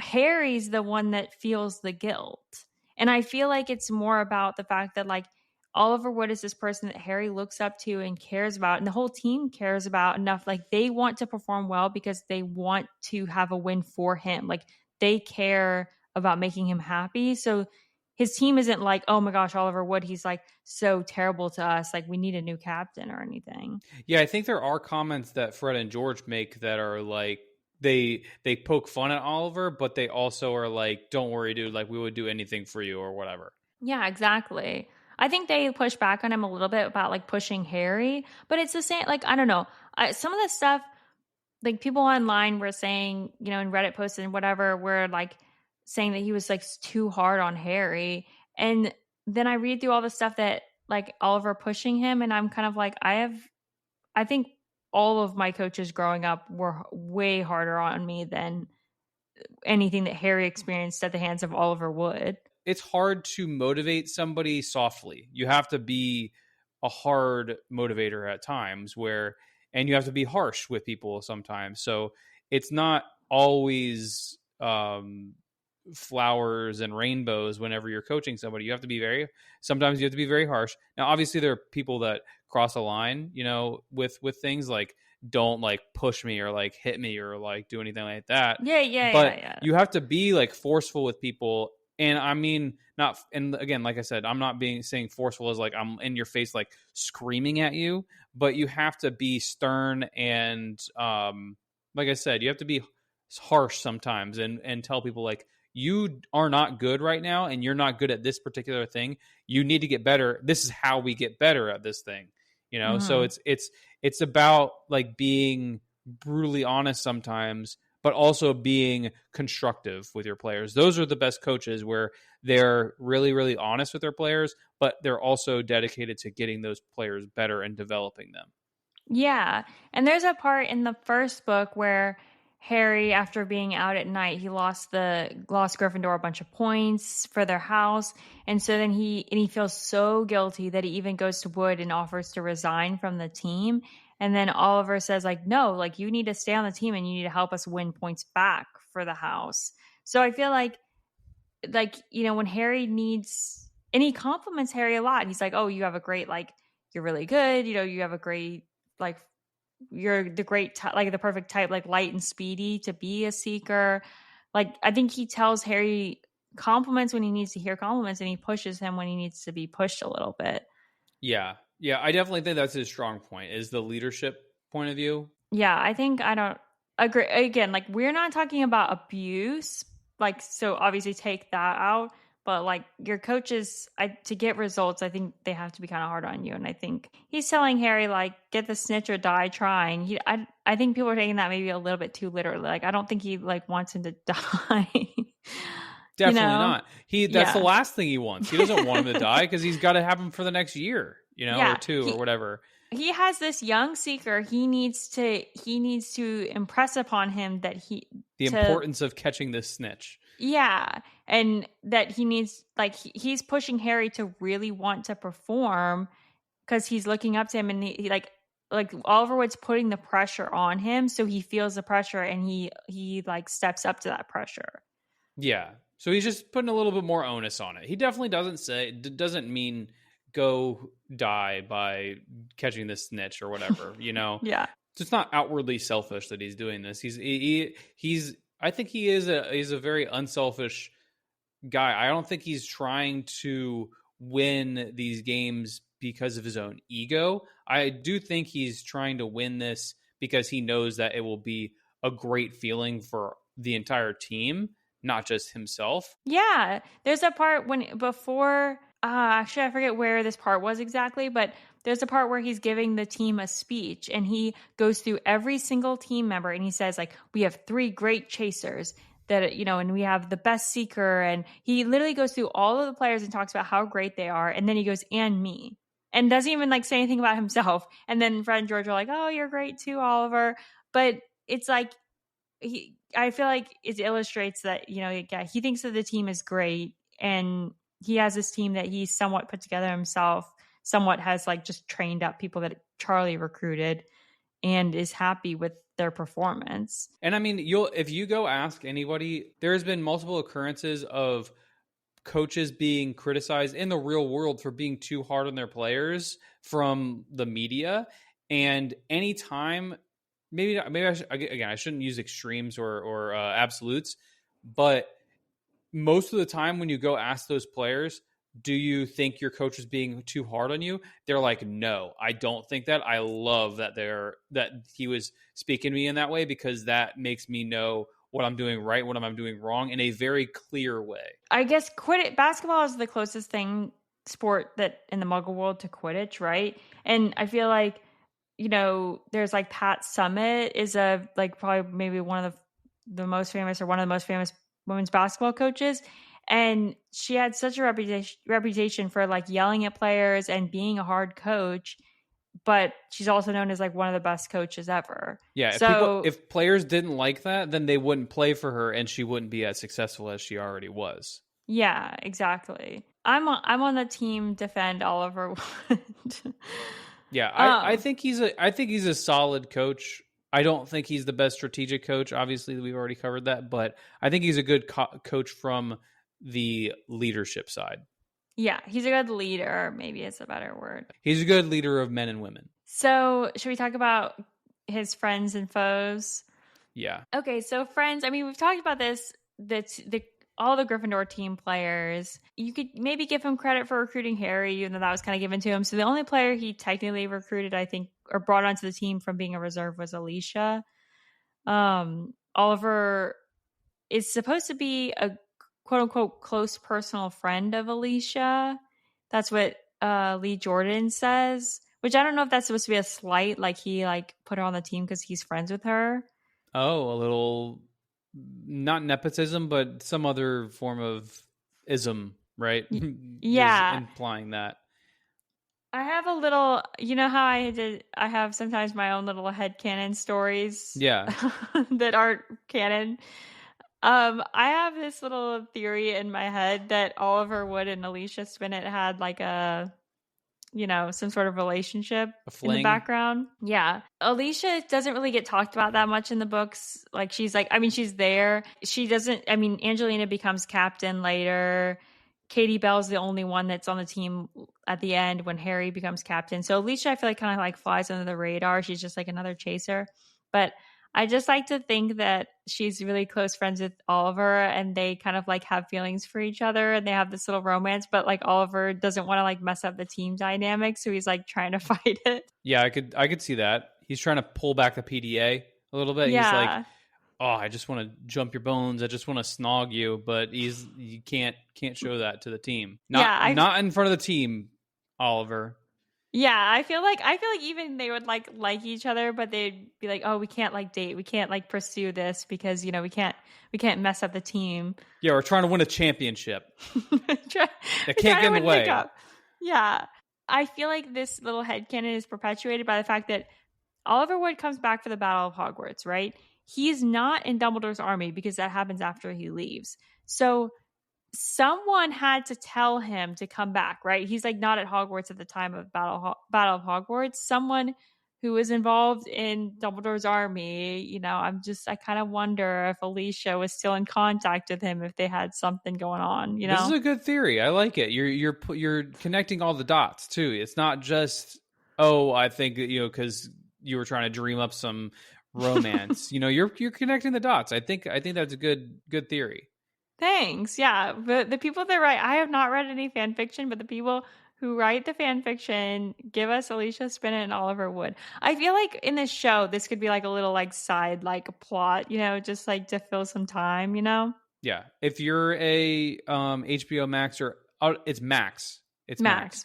Harry's the one that feels the guilt. And I feel like it's more about the fact that like Oliver Wood is this person that Harry looks up to and cares about, and the whole team cares about enough. Like they want to perform well because they want to have a win for him. Like they care about making him happy. So his team isn't like, "Oh my gosh, Oliver Wood, he's like so terrible to us. Like we need a new captain or anything." Yeah, I think there are comments that Fred and George make that are like they poke fun at Oliver, but they also are like, "Don't worry, dude. Like we would do anything for you or whatever." Yeah, exactly. I think they push back on him a little bit about like pushing Harry, but it's the same. Like I don't know, some of the stuff like people online were saying, in Reddit posts and whatever, were like saying that he was like too hard on Harry, and then I read through all the stuff that like Oliver pushing him, and I'm kind of like, I think all of my coaches growing up were way harder on me than anything that Harry experienced at the hands of Oliver Wood. It's hard to motivate somebody softly. You have to be a hard motivator at times and you have to be harsh with people sometimes. So it's not always flowers and rainbows whenever you're coaching somebody. Sometimes you have to be very harsh. Now, obviously there are people that cross a line, with things like don't like push me or like hit me or like do anything like that. Yeah, yeah, yeah, But yeah. you have to be like forceful with people. And I mean, not, and again, like I said, I'm not saying forceful as like I'm in your face, like screaming at you, but you have to be stern and, like I said, you have to be harsh sometimes and tell people like, you are not good right now and you're not good at this particular thing. You need to get better. This is how we get better at this thing, So Mm-hmm. it's about like being brutally honest sometimes, but also being constructive with your players. Those are the best coaches where they're really, really honest with their players, but they're also dedicated to getting those players better and developing them. Yeah. And there's a part in the first book where Harry, after being out at night, he lost Gryffindor a bunch of points for their house, and so then he feels so guilty that he even goes to Wood and offers to resign from the team. And then Oliver says, like, no, like you need to stay on the team and you need to help us win points back for the house. So I feel like when Harry needs, and he compliments Harry a lot. He's like, oh, you have a great, like, you're really good, you have a great, like, you're the great like the perfect type, like light and speedy to be a seeker. Like I think he tells Harry compliments when he needs to hear compliments, and he pushes him when he needs to be pushed a little bit. Yeah, I definitely think that's his strong point, is the leadership point of view. Yeah, I think I don't agree. Again, like we're not talking about abuse, like, so obviously take that out. But like your coaches, to get results, I think they have to be kind of hard on you. And I think he's telling Harry, like, get the snitch or die trying. I think people are taking that maybe a little bit too literally. Like I don't think he like wants him to die. Definitely not. That's the Yeah. last thing he wants. He doesn't want him to die because he's got to have him for the next year, Yeah. or two or whatever. He has this young seeker. He needs to impress upon him that The importance of catching this snitch. Yeah, and that he needs, like, he's pushing Harry to really want to perform because he's looking up to him, and he like Oliver Wood's putting the pressure on him, so he feels the pressure and he like steps up to that pressure. Yeah, so he's just putting a little bit more onus on it. He definitely doesn't mean go die by catching this snitch or whatever. Yeah. So it's not outwardly selfish that he's doing this. He's I think he's a very unselfish guy. I don't think he's trying to win these games because of his own ego. I do think he's trying to win this because he knows that it will be a great feeling for the entire team, not just himself. Yeah, there's a part before actually I forget where this part was exactly, but there's a part where he's giving the team a speech and he goes through every single team member and he says, like, we have 3 great chasers that, and we have the best seeker, and he literally goes through all of the players and talks about how great they are, and then he goes, and me. And doesn't even like say anything about himself. And then Fred and George are like, "Oh, you're great too, Oliver." But it's like I feel like it illustrates that, yeah, he thinks that the team is great, and he has this team that he's somewhat put together himself, somewhat has like just trained up people that Charlie recruited, and is happy with their performance. And I mean, if you go ask anybody, there's been multiple occurrences of coaches being criticized in the real world for being too hard on their players from the media. And anytime, maybe I shouldn't use extremes or absolutes, but most of the time when you go ask those players, do you think your coach is being too hard on you? They're like, no, I don't think that. I love that he was speaking to me in that way, because that makes me know what I'm doing right, what I'm doing wrong in a very clear way. I guess basketball is the closest sport that in the Muggle world to Quidditch, right? And I feel like, there's like Pat Summitt is probably maybe one of the most famous, or one of the most famous women's basketball coaches. And she had such a reputation for like yelling at players and being a hard coach, but she's also known as like one of the best coaches ever. Yeah. So if players didn't like that, then they wouldn't play for her and she wouldn't be as successful as she already was. Yeah, exactly. I'm on the team defend Oliver Wood. Yeah, I think he's a solid coach. I don't think he's the best strategic coach. Obviously, we've already covered that, but I think he's a good coach from the leadership side. Yeah, he's a good leader. Maybe it's a better word. He's a good leader of men and women. So, should we talk about his friends and foes? Yeah. Okay, so friends. I mean, we've talked about this. All the Gryffindor team players. You could maybe give him credit for recruiting Harry, even though that was kind of given to him. So the only player he technically recruited, I think, or brought onto the team from being a reserve was Alicia. Oliver is supposed to be a quote unquote close personal friend of Alicia. That's what Lee Jordan says, which I don't know if that's supposed to be a slight, like he like put her on the team because he's friends with her. Oh, a little, not nepotism, but some other form of ism, right? Yeah. Just implying that. I have a little, you know how I have sometimes my own little headcanon stories Yeah. that aren't canon. I have this little theory in my head that Oliver Wood and Alicia Spinnet had like a, some sort of relationship A in the fling. background. Yeah. Alicia doesn't really get talked about that much in the books. Like she's there. She doesn't, Angelina becomes captain later. Katie Bell's the only one that's on the team at the end when Harry becomes captain. So Alicia, I feel like kind of like flies under the radar. She's just like another chaser. But I just like to think that she's really close friends with Oliver and they kind of like have feelings for each other and they have this little romance, but like Oliver doesn't want to like mess up the team dynamic. So he's like trying to fight it. Yeah, I could see that. He's trying to pull back the PDA a little bit. He's like, Yeah. "Oh, I just want to jump your bones. I just want to snog you," but you can't show that to the team. Not in front of the team, Oliver. Yeah, I feel like even they would like each other, but they'd be like, "Oh, we can't like date. We can't like pursue this because, we can't mess up the team." Yeah, we're trying to win a championship. That can't get in the way. Yeah. I feel like this little headcanon is perpetuated by the fact that Oliver Wood comes back for the Battle of Hogwarts, right? He's not in Dumbledore's army because that happens after he leaves. So someone had to tell him to come back, right? He's like not at Hogwarts at the time of Battle of Hogwarts. Someone who was involved in Dumbledore's army, I kind of wonder if Alicia was still in contact with him if they had something going on, This is a good theory. I like it. You're connecting all the dots too. It's not just, oh, I think because you were trying to dream up some romance. You're connecting the dots. I think that's a good theory. Thanks. Yeah. But the people that write, I have not read any fan fiction, but the people who write the fan fiction give us Alicia Spinnet and Oliver Wood. I feel like in this show, this could be like a little like side, like a plot, just like to fill some time, Yeah. If you're a HBO Max or it's Max. It's Max.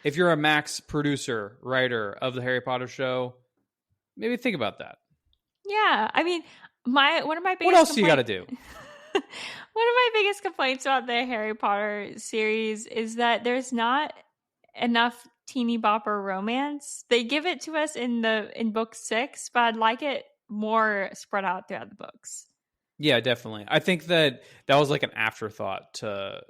If you're a Max producer, writer of the Harry Potter show, maybe think about that. Yeah. I mean, one of my biggest What else do you got to do? One of my biggest complaints about the Harry Potter series is that there's not enough teeny bopper romance. They give it to us in book 6, but I'd like it more spread out throughout the books. Yeah, definitely. I think that was like an afterthought to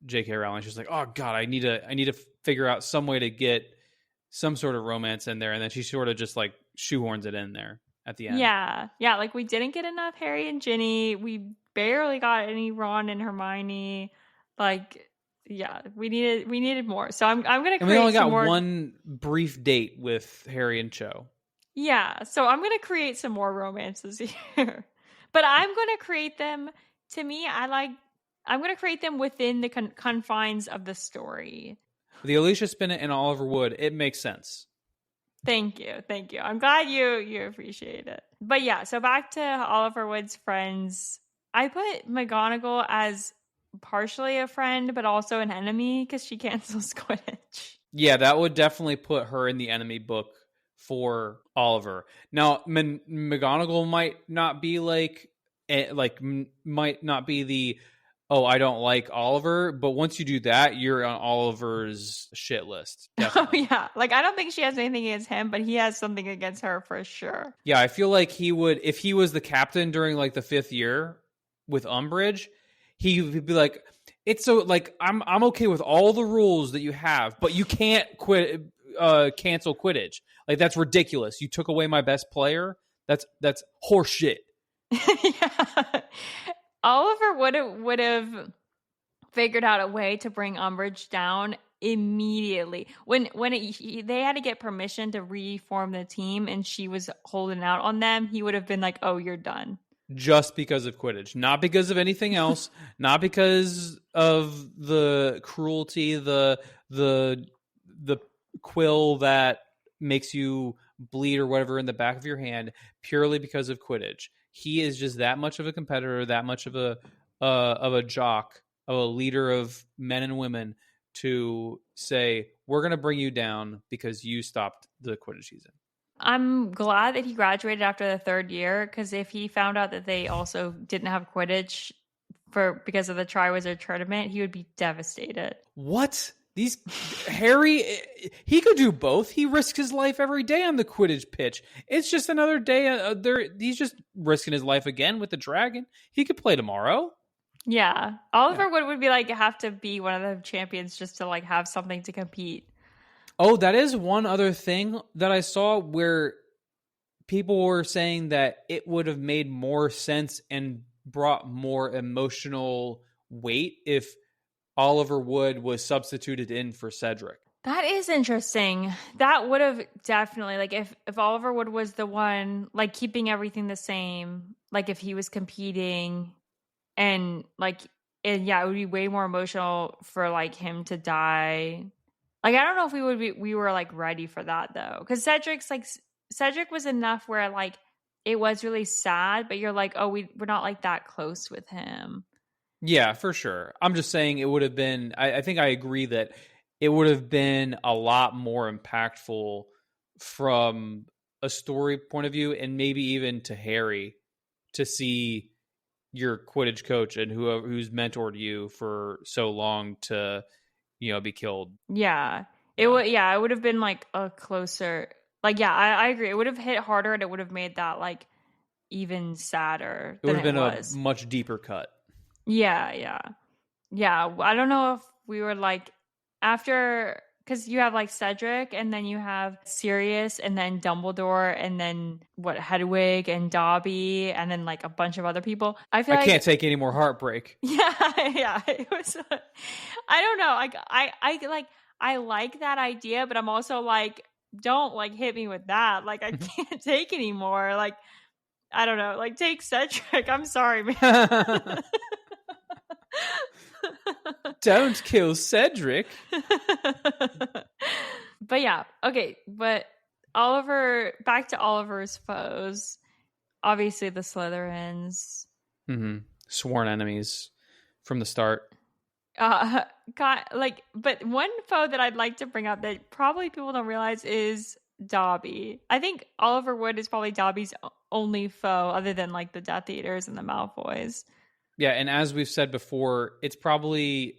J.K. Rowling. She's like, "Oh God, I need to figure out some way to get some sort of romance in there," and then she sort of just like shoehorns it in there at the end. Yeah. Like we didn't get enough Harry and Ginny. We barely got any Ron and Hermione. Like, yeah, we needed more. So I'm gonna create. And we only got one brief date with Harry and Cho. Yeah, so I'm gonna create some more romances here, but I'm gonna create them. To me, I'm gonna create them within the confines of the story. The Alicia Spinnet and Oliver Wood, it makes sense. Thank you. I'm glad you appreciate it. But yeah, so back to Oliver Wood's friends. I put McGonagall as partially a friend, but also an enemy because she cancels Quidditch. Yeah, that would definitely put her in the enemy book for Oliver. Now, McGonagall might not be might not be the, oh, I don't like Oliver, but once you do that, you're on Oliver's shit list. Definitely. Oh, yeah. Like, I don't think she has anything against him, but he has something against her for sure. Yeah, I feel like he would, if he was the captain during like the 5th year with Umbridge, he would be like, it's so like, I'm okay with all the rules that you have, but you can't cancel Quidditch. Like, that's ridiculous. You took away my best player. That's horseshit. Yeah. Oliver would have figured out a way to bring Umbridge down immediately. When they had to get permission to reform the team and she was holding out on them, he would have been like, "Oh, you're done." Just because of Quidditch, not because of anything else, not because of the cruelty, the quill that makes you bleed or whatever in the back of your hand, purely because of Quidditch. He is just that much of a competitor, that much of a jock, of a leader of men and women to say, we're going to bring you down because you stopped the Quidditch season. I'm glad that he graduated after the 3rd year, because if he found out that they also didn't have Quidditch because of the Triwizard Tournament, he would be devastated. What? These Harry, he could do both. He risks his life every day on the Quidditch pitch. It's just another day. He's just risking his life again with the dragon. He could play tomorrow. Yeah. Oliver would be like, have to be one of the champions just to like have something to compete. Oh, that is one other thing that I saw where people were saying that it would have made more sense and brought more emotional weight if Oliver Wood was substituted in for Cedric. That is interesting. That would have definitely, like, if Oliver Wood was the one, like, keeping everything the same, like, if he was competing and, like, it would be way more emotional for, like, him to die. Like, I don't know if we were, like, ready for that, though. Because Cedric was enough where, like, it was really sad, but you're like, oh, we're not, like, that close with him. Yeah, for sure. I'm just saying it would have been, I think I agree that it would have been a lot more impactful from a story point of view, and maybe even to Harry, to see your Quidditch coach and who's mentored you for so long to, be killed. Yeah. It would have been like a closer, like, yeah, I agree. It would have hit harder and it would have made that like even sadder. It would have been a much deeper cut. Yeah. I don't know if we were like after, because you have like Cedric and then you have Sirius and then Dumbledore and then Hedwig and Dobby and then like a bunch of other people. I can't take any more heartbreak. Yeah. It was. I don't know. I like that idea, but I'm also like, don't like hit me with that. Like I can't take anymore. Like I don't know. Like take Cedric. I'm sorry, man. Don't kill Cedric. But yeah, okay. But Oliver, back to Oliver's foes. Obviously, the Slytherins. Mm-hmm. Sworn enemies from the start. But one foe that I'd like to bring up that probably people don't realize is Dobby. I think Oliver Wood is probably Dobby's only foe, other than like the Death Eaters and the Malfoys. Yeah, and as we've said before, it's probably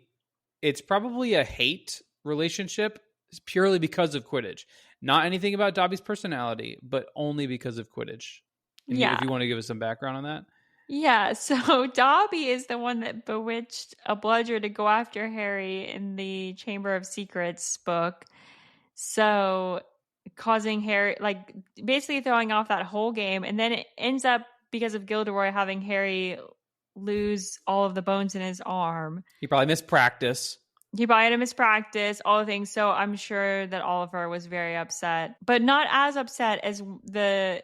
a hate relationship purely because of Quidditch. Not anything about Dobby's personality, but only because of Quidditch. And if you want to give us some background on that. Yeah, so Dobby is the one that bewitched a bludger to go after Harry in the Chamber of Secrets book. So causing Harry, like basically throwing off that whole game. And then it ends up, because of Gilderoy, having Harry lose all of the bones in his arm. He probably missed practice. All the things. So I'm sure that Oliver was very upset, but not as upset as the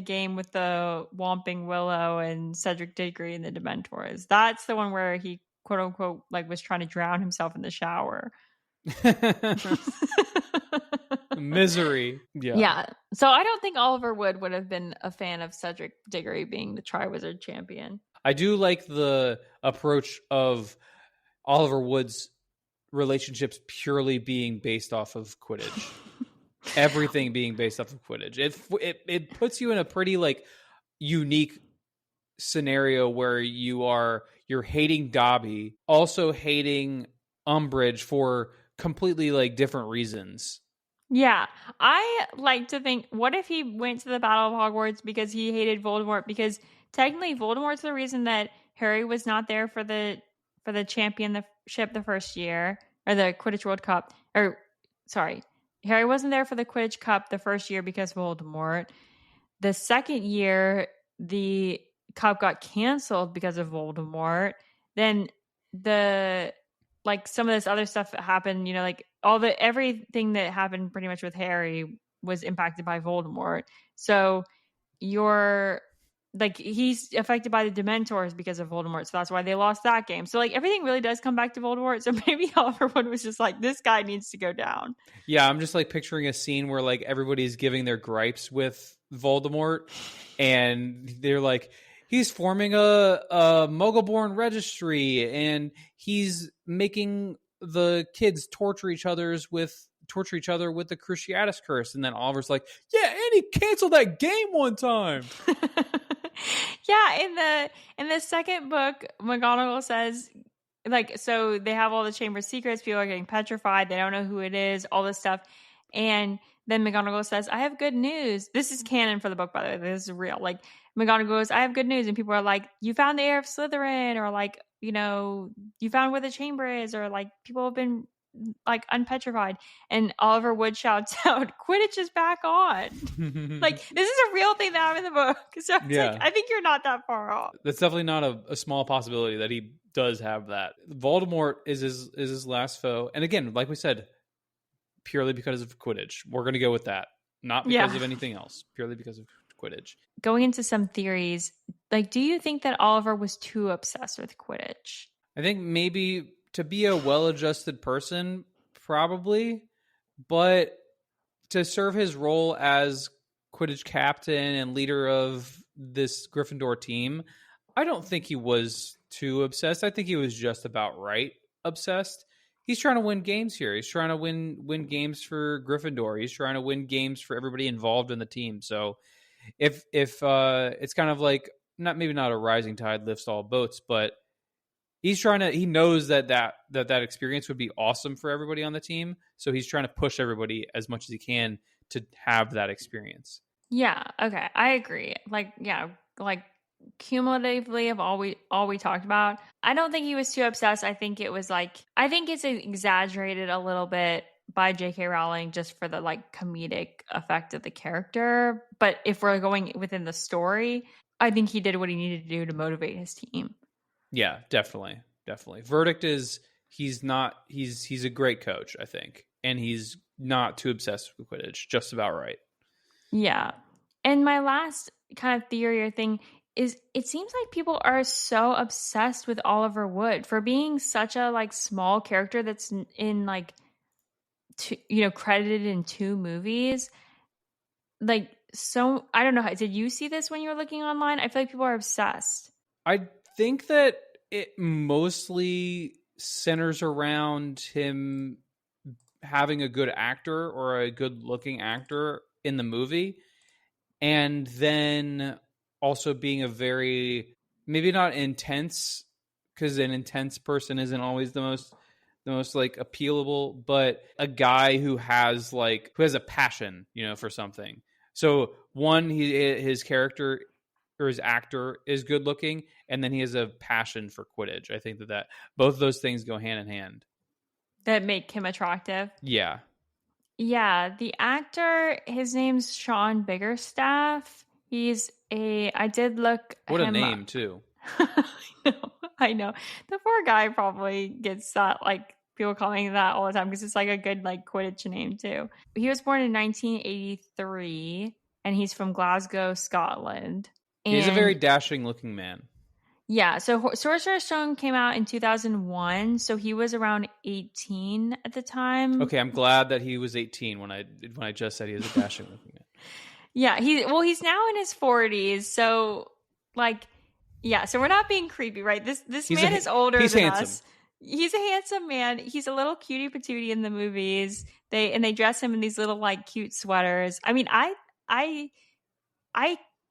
game with the Whomping Willow and Cedric Diggory and the Dementors. That's the one where he quote unquote like was trying to drown himself in the shower. Misery. Yeah. So I don't think Oliver would have been a fan of Cedric Diggory being the Triwizard champion. I do like the approach of Oliver Wood's relationships purely being based off of Quidditch. Everything being based off of Quidditch. It puts you in a pretty like unique scenario where you're hating Dobby, also hating Umbridge for completely like different reasons. Yeah, I like to think, what if he went to the Battle of Hogwarts because he hated Voldemort? Because technically, Voldemort's the reason that Harry was not there for the championship the first year, or the Quidditch World Cup. Harry wasn't there for the Quidditch Cup the first year because of Voldemort. The second year, the cup got canceled because of Voldemort. Then some of this other stuff that happened, like everything that happened pretty much with Harry was impacted by Voldemort. So he's affected by the Dementors because of Voldemort. So that's why they lost that game. So everything really does come back to Voldemort. So maybe Oliver Wood was just like, this guy needs to go down. Yeah, I'm just picturing a scene where everybody's giving their gripes with Voldemort, and they're like, he's forming a Muggle-born registry, and he's making the kids torture each other with the Cruciatus curse. And then Oliver's like, yeah, and he canceled that game one time. Yeah, in the second book, McGonagall says like, so they have all the chamber secrets. People are getting petrified. They don't know who it is, all this stuff. And then McGonagall says, I have good news. This is canon for the book, by the way. This is real. Like, McGonagall goes, I have good news. And people are like, you found the heir of Slytherin, or like, you know, you found where the chamber is, or like, people have been like unpetrified. And Oliver Wood shouts out, Quidditch is back on. Like, this is a real thing that happened in the book. So it's like, I think you're not that far off. That's definitely not a small possibility that he does have that. Voldemort is his last foe. And again, like we said, purely because of Quidditch. We're going to go with that. Not because of anything else. Purely because of Quidditch. Going into some theories, like, do you think that Oliver was too obsessed with Quidditch? I think maybe to be a well-adjusted person, probably. But to serve his role as Quidditch captain and leader of this Gryffindor team, I don't think he was too obsessed. I think he was just about right obsessed. He's trying to win games here. He's trying to win games for Gryffindor. He's trying to win games for everybody involved in the team. So if it's kind of like maybe not a rising tide lifts all boats, but he knows that experience would be awesome for everybody on the team. So he's trying to push everybody as much as he can to have that experience. Yeah. Okay. I agree. Like, yeah, like cumulatively of all we talked about, I don't think he was too obsessed. I think it's exaggerated a little bit by J.K. Rowling just for the like comedic effect of the character. But if we're going within the story, I think he did what he needed to do to motivate his team. Yeah, definitely. Verdict is he's a great coach, I think. And he's not too obsessed with Quidditch. Just about right. Yeah. And my last kind of theory or thing is it seems like people are so obsessed with Oliver Wood for being such a like small character that's in like credited in 2 movies. Like, so I don't know. Did you see this when you were looking online? I feel like people are obsessed. I think that it mostly centers around him having a good actor or a good looking actor in the movie. And then also being a very, maybe not intense, because an intense person isn't always the most like appealable, but a guy who has a passion, for something. So one, his character or his actor is good looking, and then he has a passion for Quidditch. I think that both of those things go hand in hand. That make him attractive. Yeah. Yeah, the actor, his name's Sean Biggerstaff. I did look what him a name, up. Too. I know. The poor guy probably gets that, like, people calling him that all the time because it's like a good, like, Quidditch name, too. He was born in 1983, and he's from Glasgow, Scotland. He's a very dashing-looking man. Yeah, so Sorcerer's Stone came out in 2001, so he was around 18 at the time. Okay, I'm glad that he was 18 when I just said he was a dashing looking man. Yeah, he's now in his 40s, so so we're not being creepy, right? This man is older than handsome. Us. He's a handsome man. He's a little cutie patootie in the movies. They dress him in these little like cute sweaters. I mean, I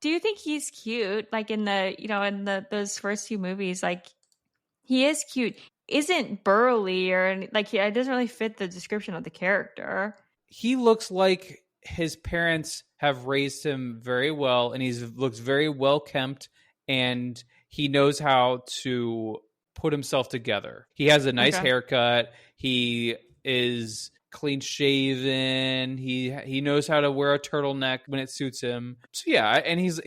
do think he's cute, like in those first 2 movies. Like, he is cute. Isn't burly or like it doesn't really fit the description of the character. He looks like his parents have raised him very well, and looks very well kempt, and he knows how to put himself together. He has a nice haircut. He is clean shaven. He knows how to wear a turtleneck when it suits him. So yeah, and he's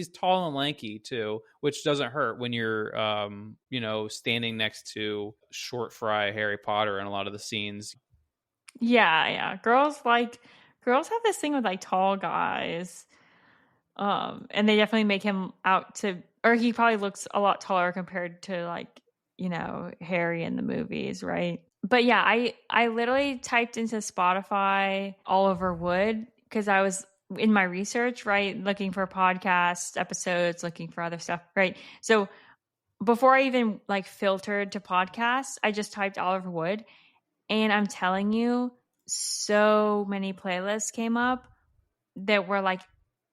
tall and lanky too, which doesn't hurt when you're standing next to short fry Harry Potter in a lot of the scenes. Yeah. Girls have this thing with like tall guys. And they definitely make him out to, or he probably looks a lot taller compared to like, Harry in the movies, right? But yeah, I literally typed into Spotify Oliver Wood because I was in my research, right? Looking for podcast episodes, looking for other stuff, right? So before I even like filtered to podcasts, I just typed Oliver Wood, and I'm telling you, so many playlists came up that were like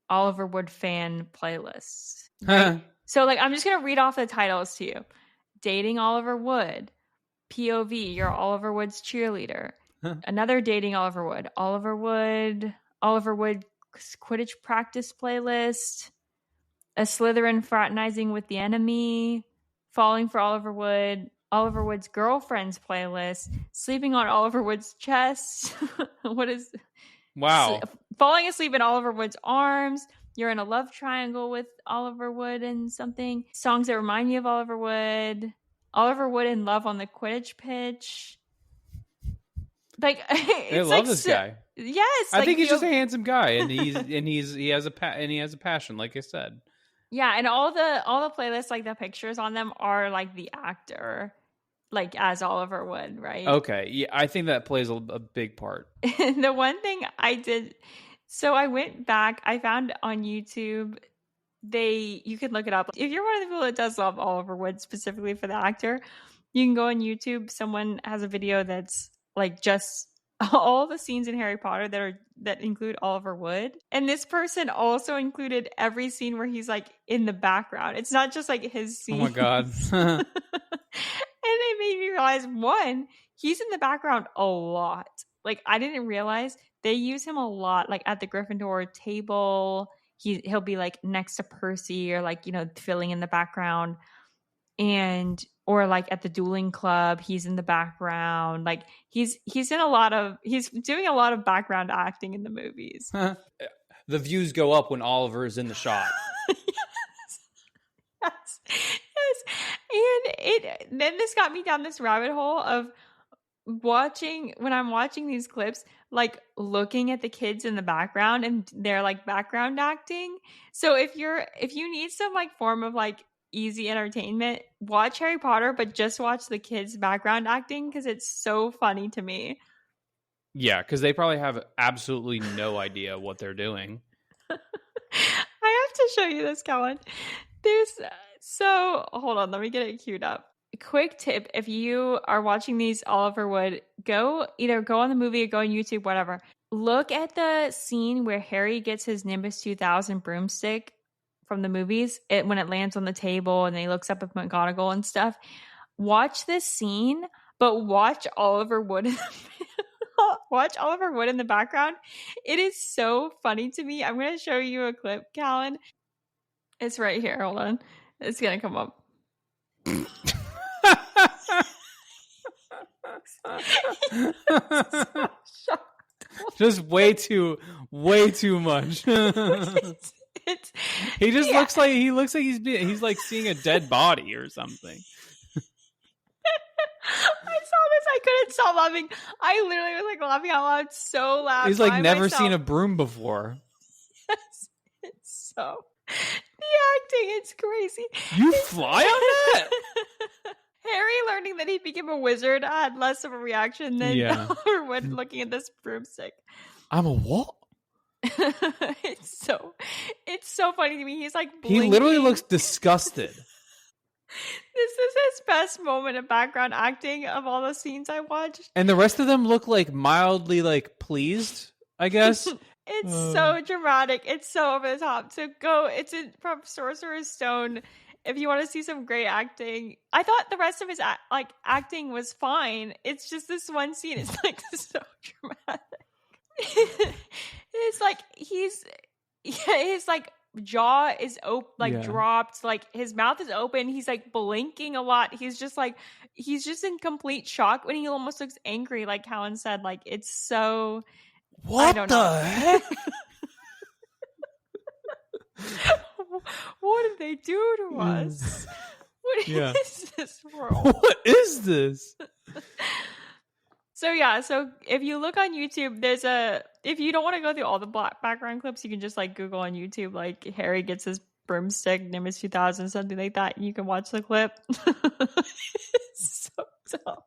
Oliver Wood fan playlists. Right? So like, I'm just going to read off the titles to you. dating Oliver Wood. POV, you're Oliver Wood's cheerleader. Another dating Oliver Wood. Oliver Wood Quidditch practice playlist. A Slytherin fraternizing with the enemy. Falling for Oliver Wood. Oliver Wood's girlfriends playlist. Sleeping on Oliver Wood's chest. What is... Wow. Falling asleep in Oliver Wood's arms. You're in a love triangle with Oliver Wood and something. Songs that remind you of Oliver Wood. Oliver Wood in love on the Quidditch pitch. Like, I love this guy. Yes, I think he's just a handsome guy, and he has a passion, like I said. Yeah, and all the playlists, like the pictures on them are like the actor, like as Oliver Wood, right? Okay, yeah, I think that plays a big part. The one thing I did, so I went back, I found on YouTube. You can look it up. If you're one of the people that does love Oliver Wood specifically for the actor, you can go on YouTube. Someone has a video that's like just all the scenes in Harry Potter that include Oliver Wood. And this person also included every scene where he's like in the background. It's not just like his scene. Oh my God. And it made me realize, one, he's in the background a lot. Like, I didn't realize they use him a lot, like at the Gryffindor table. He'll be like next to Percy or like, filling in the background, or like at the dueling club, he's in the background. Like he's doing a lot of background acting in the movies. The views go up when Oliver is in the shot. Yes. And then this got me down this rabbit hole of when I'm watching these clips, like looking at the kids in the background and they're like background acting. So if you need some like form of like easy entertainment, watch Harry Potter, but just watch the kids background acting because it's so funny to me. Yeah, because they probably have absolutely no idea what they're doing. I have to show you this, Calen. So hold on, let me get it queued up. Quick tip: if you are watching these Oliver Wood, either go on the movie or go on YouTube, whatever. Look at the scene where Harry gets his Nimbus 2000 broomstick from the movies. When it lands on the table and he looks up at McGonagall and stuff. Watch this scene, but watch Oliver Wood. Watch Oliver Wood in the background. It is so funny to me. I'm going to show you a clip, Calen. It's right here. Hold on. It's going to come up. So just way too much. He looks like he's like seeing a dead body or something. I saw this. I couldn't stop laughing. I literally was like laughing out loud so loud. He's like never seen a broom before. Yes, it's so the acting. It's crazy. You fly on that. Harry learning that he became a wizard had less of a reaction than Oliver Wood looking at this broomstick. I'm a what? It's so funny to me. He's like blinking. He literally looks disgusted. This is his best moment of background acting of all the scenes I watched. And the rest of them look like mildly like pleased, I guess. It's so dramatic. It's so over the top. So it's from Sorcerer's Stone. If you want to see some great acting, I thought the rest of his acting was fine. It's just this one scene is like so dramatic. It's like his like jaw is open, dropped, like his mouth is open. He's like blinking a lot. He's just in complete shock when he almost looks angry, like Calen said. Like it's so. What the heck? What did they do to us? What is this world? What is this? So if you look on YouTube, if you don't want to go through all the background clips, you can just like Google on YouTube, like Harry gets his broomstick, Nimbus 2000, something like that, and you can watch the clip. It's so dumb.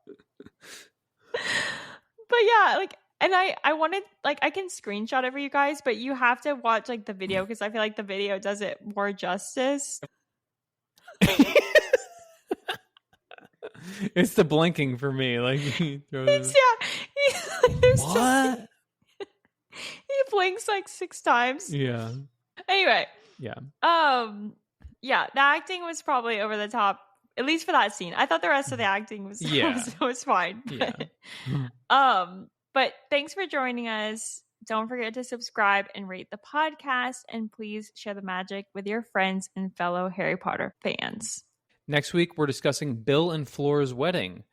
But yeah, like, and I wanted, like, I can screenshot it for you guys, but you have to watch like the video because I feel like the video does it more justice. It's the blinking for me. Like what? He blinks like 6 times. Yeah. Anyway. Yeah. Yeah, the acting was probably over the top. At least for that scene. I thought the rest of the acting was was fine. But, but thanks for joining us. Don't forget to subscribe and rate the podcast, and please share the magic with your friends and fellow Harry Potter fans. Next week, we're discussing Bill and Flora's wedding.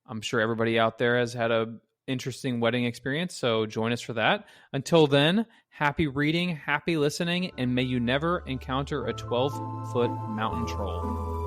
I'm sure everybody out there has had a interesting wedding experience, so join us for that. Until then, happy reading, happy listening, and may you never encounter a 12-foot mountain troll.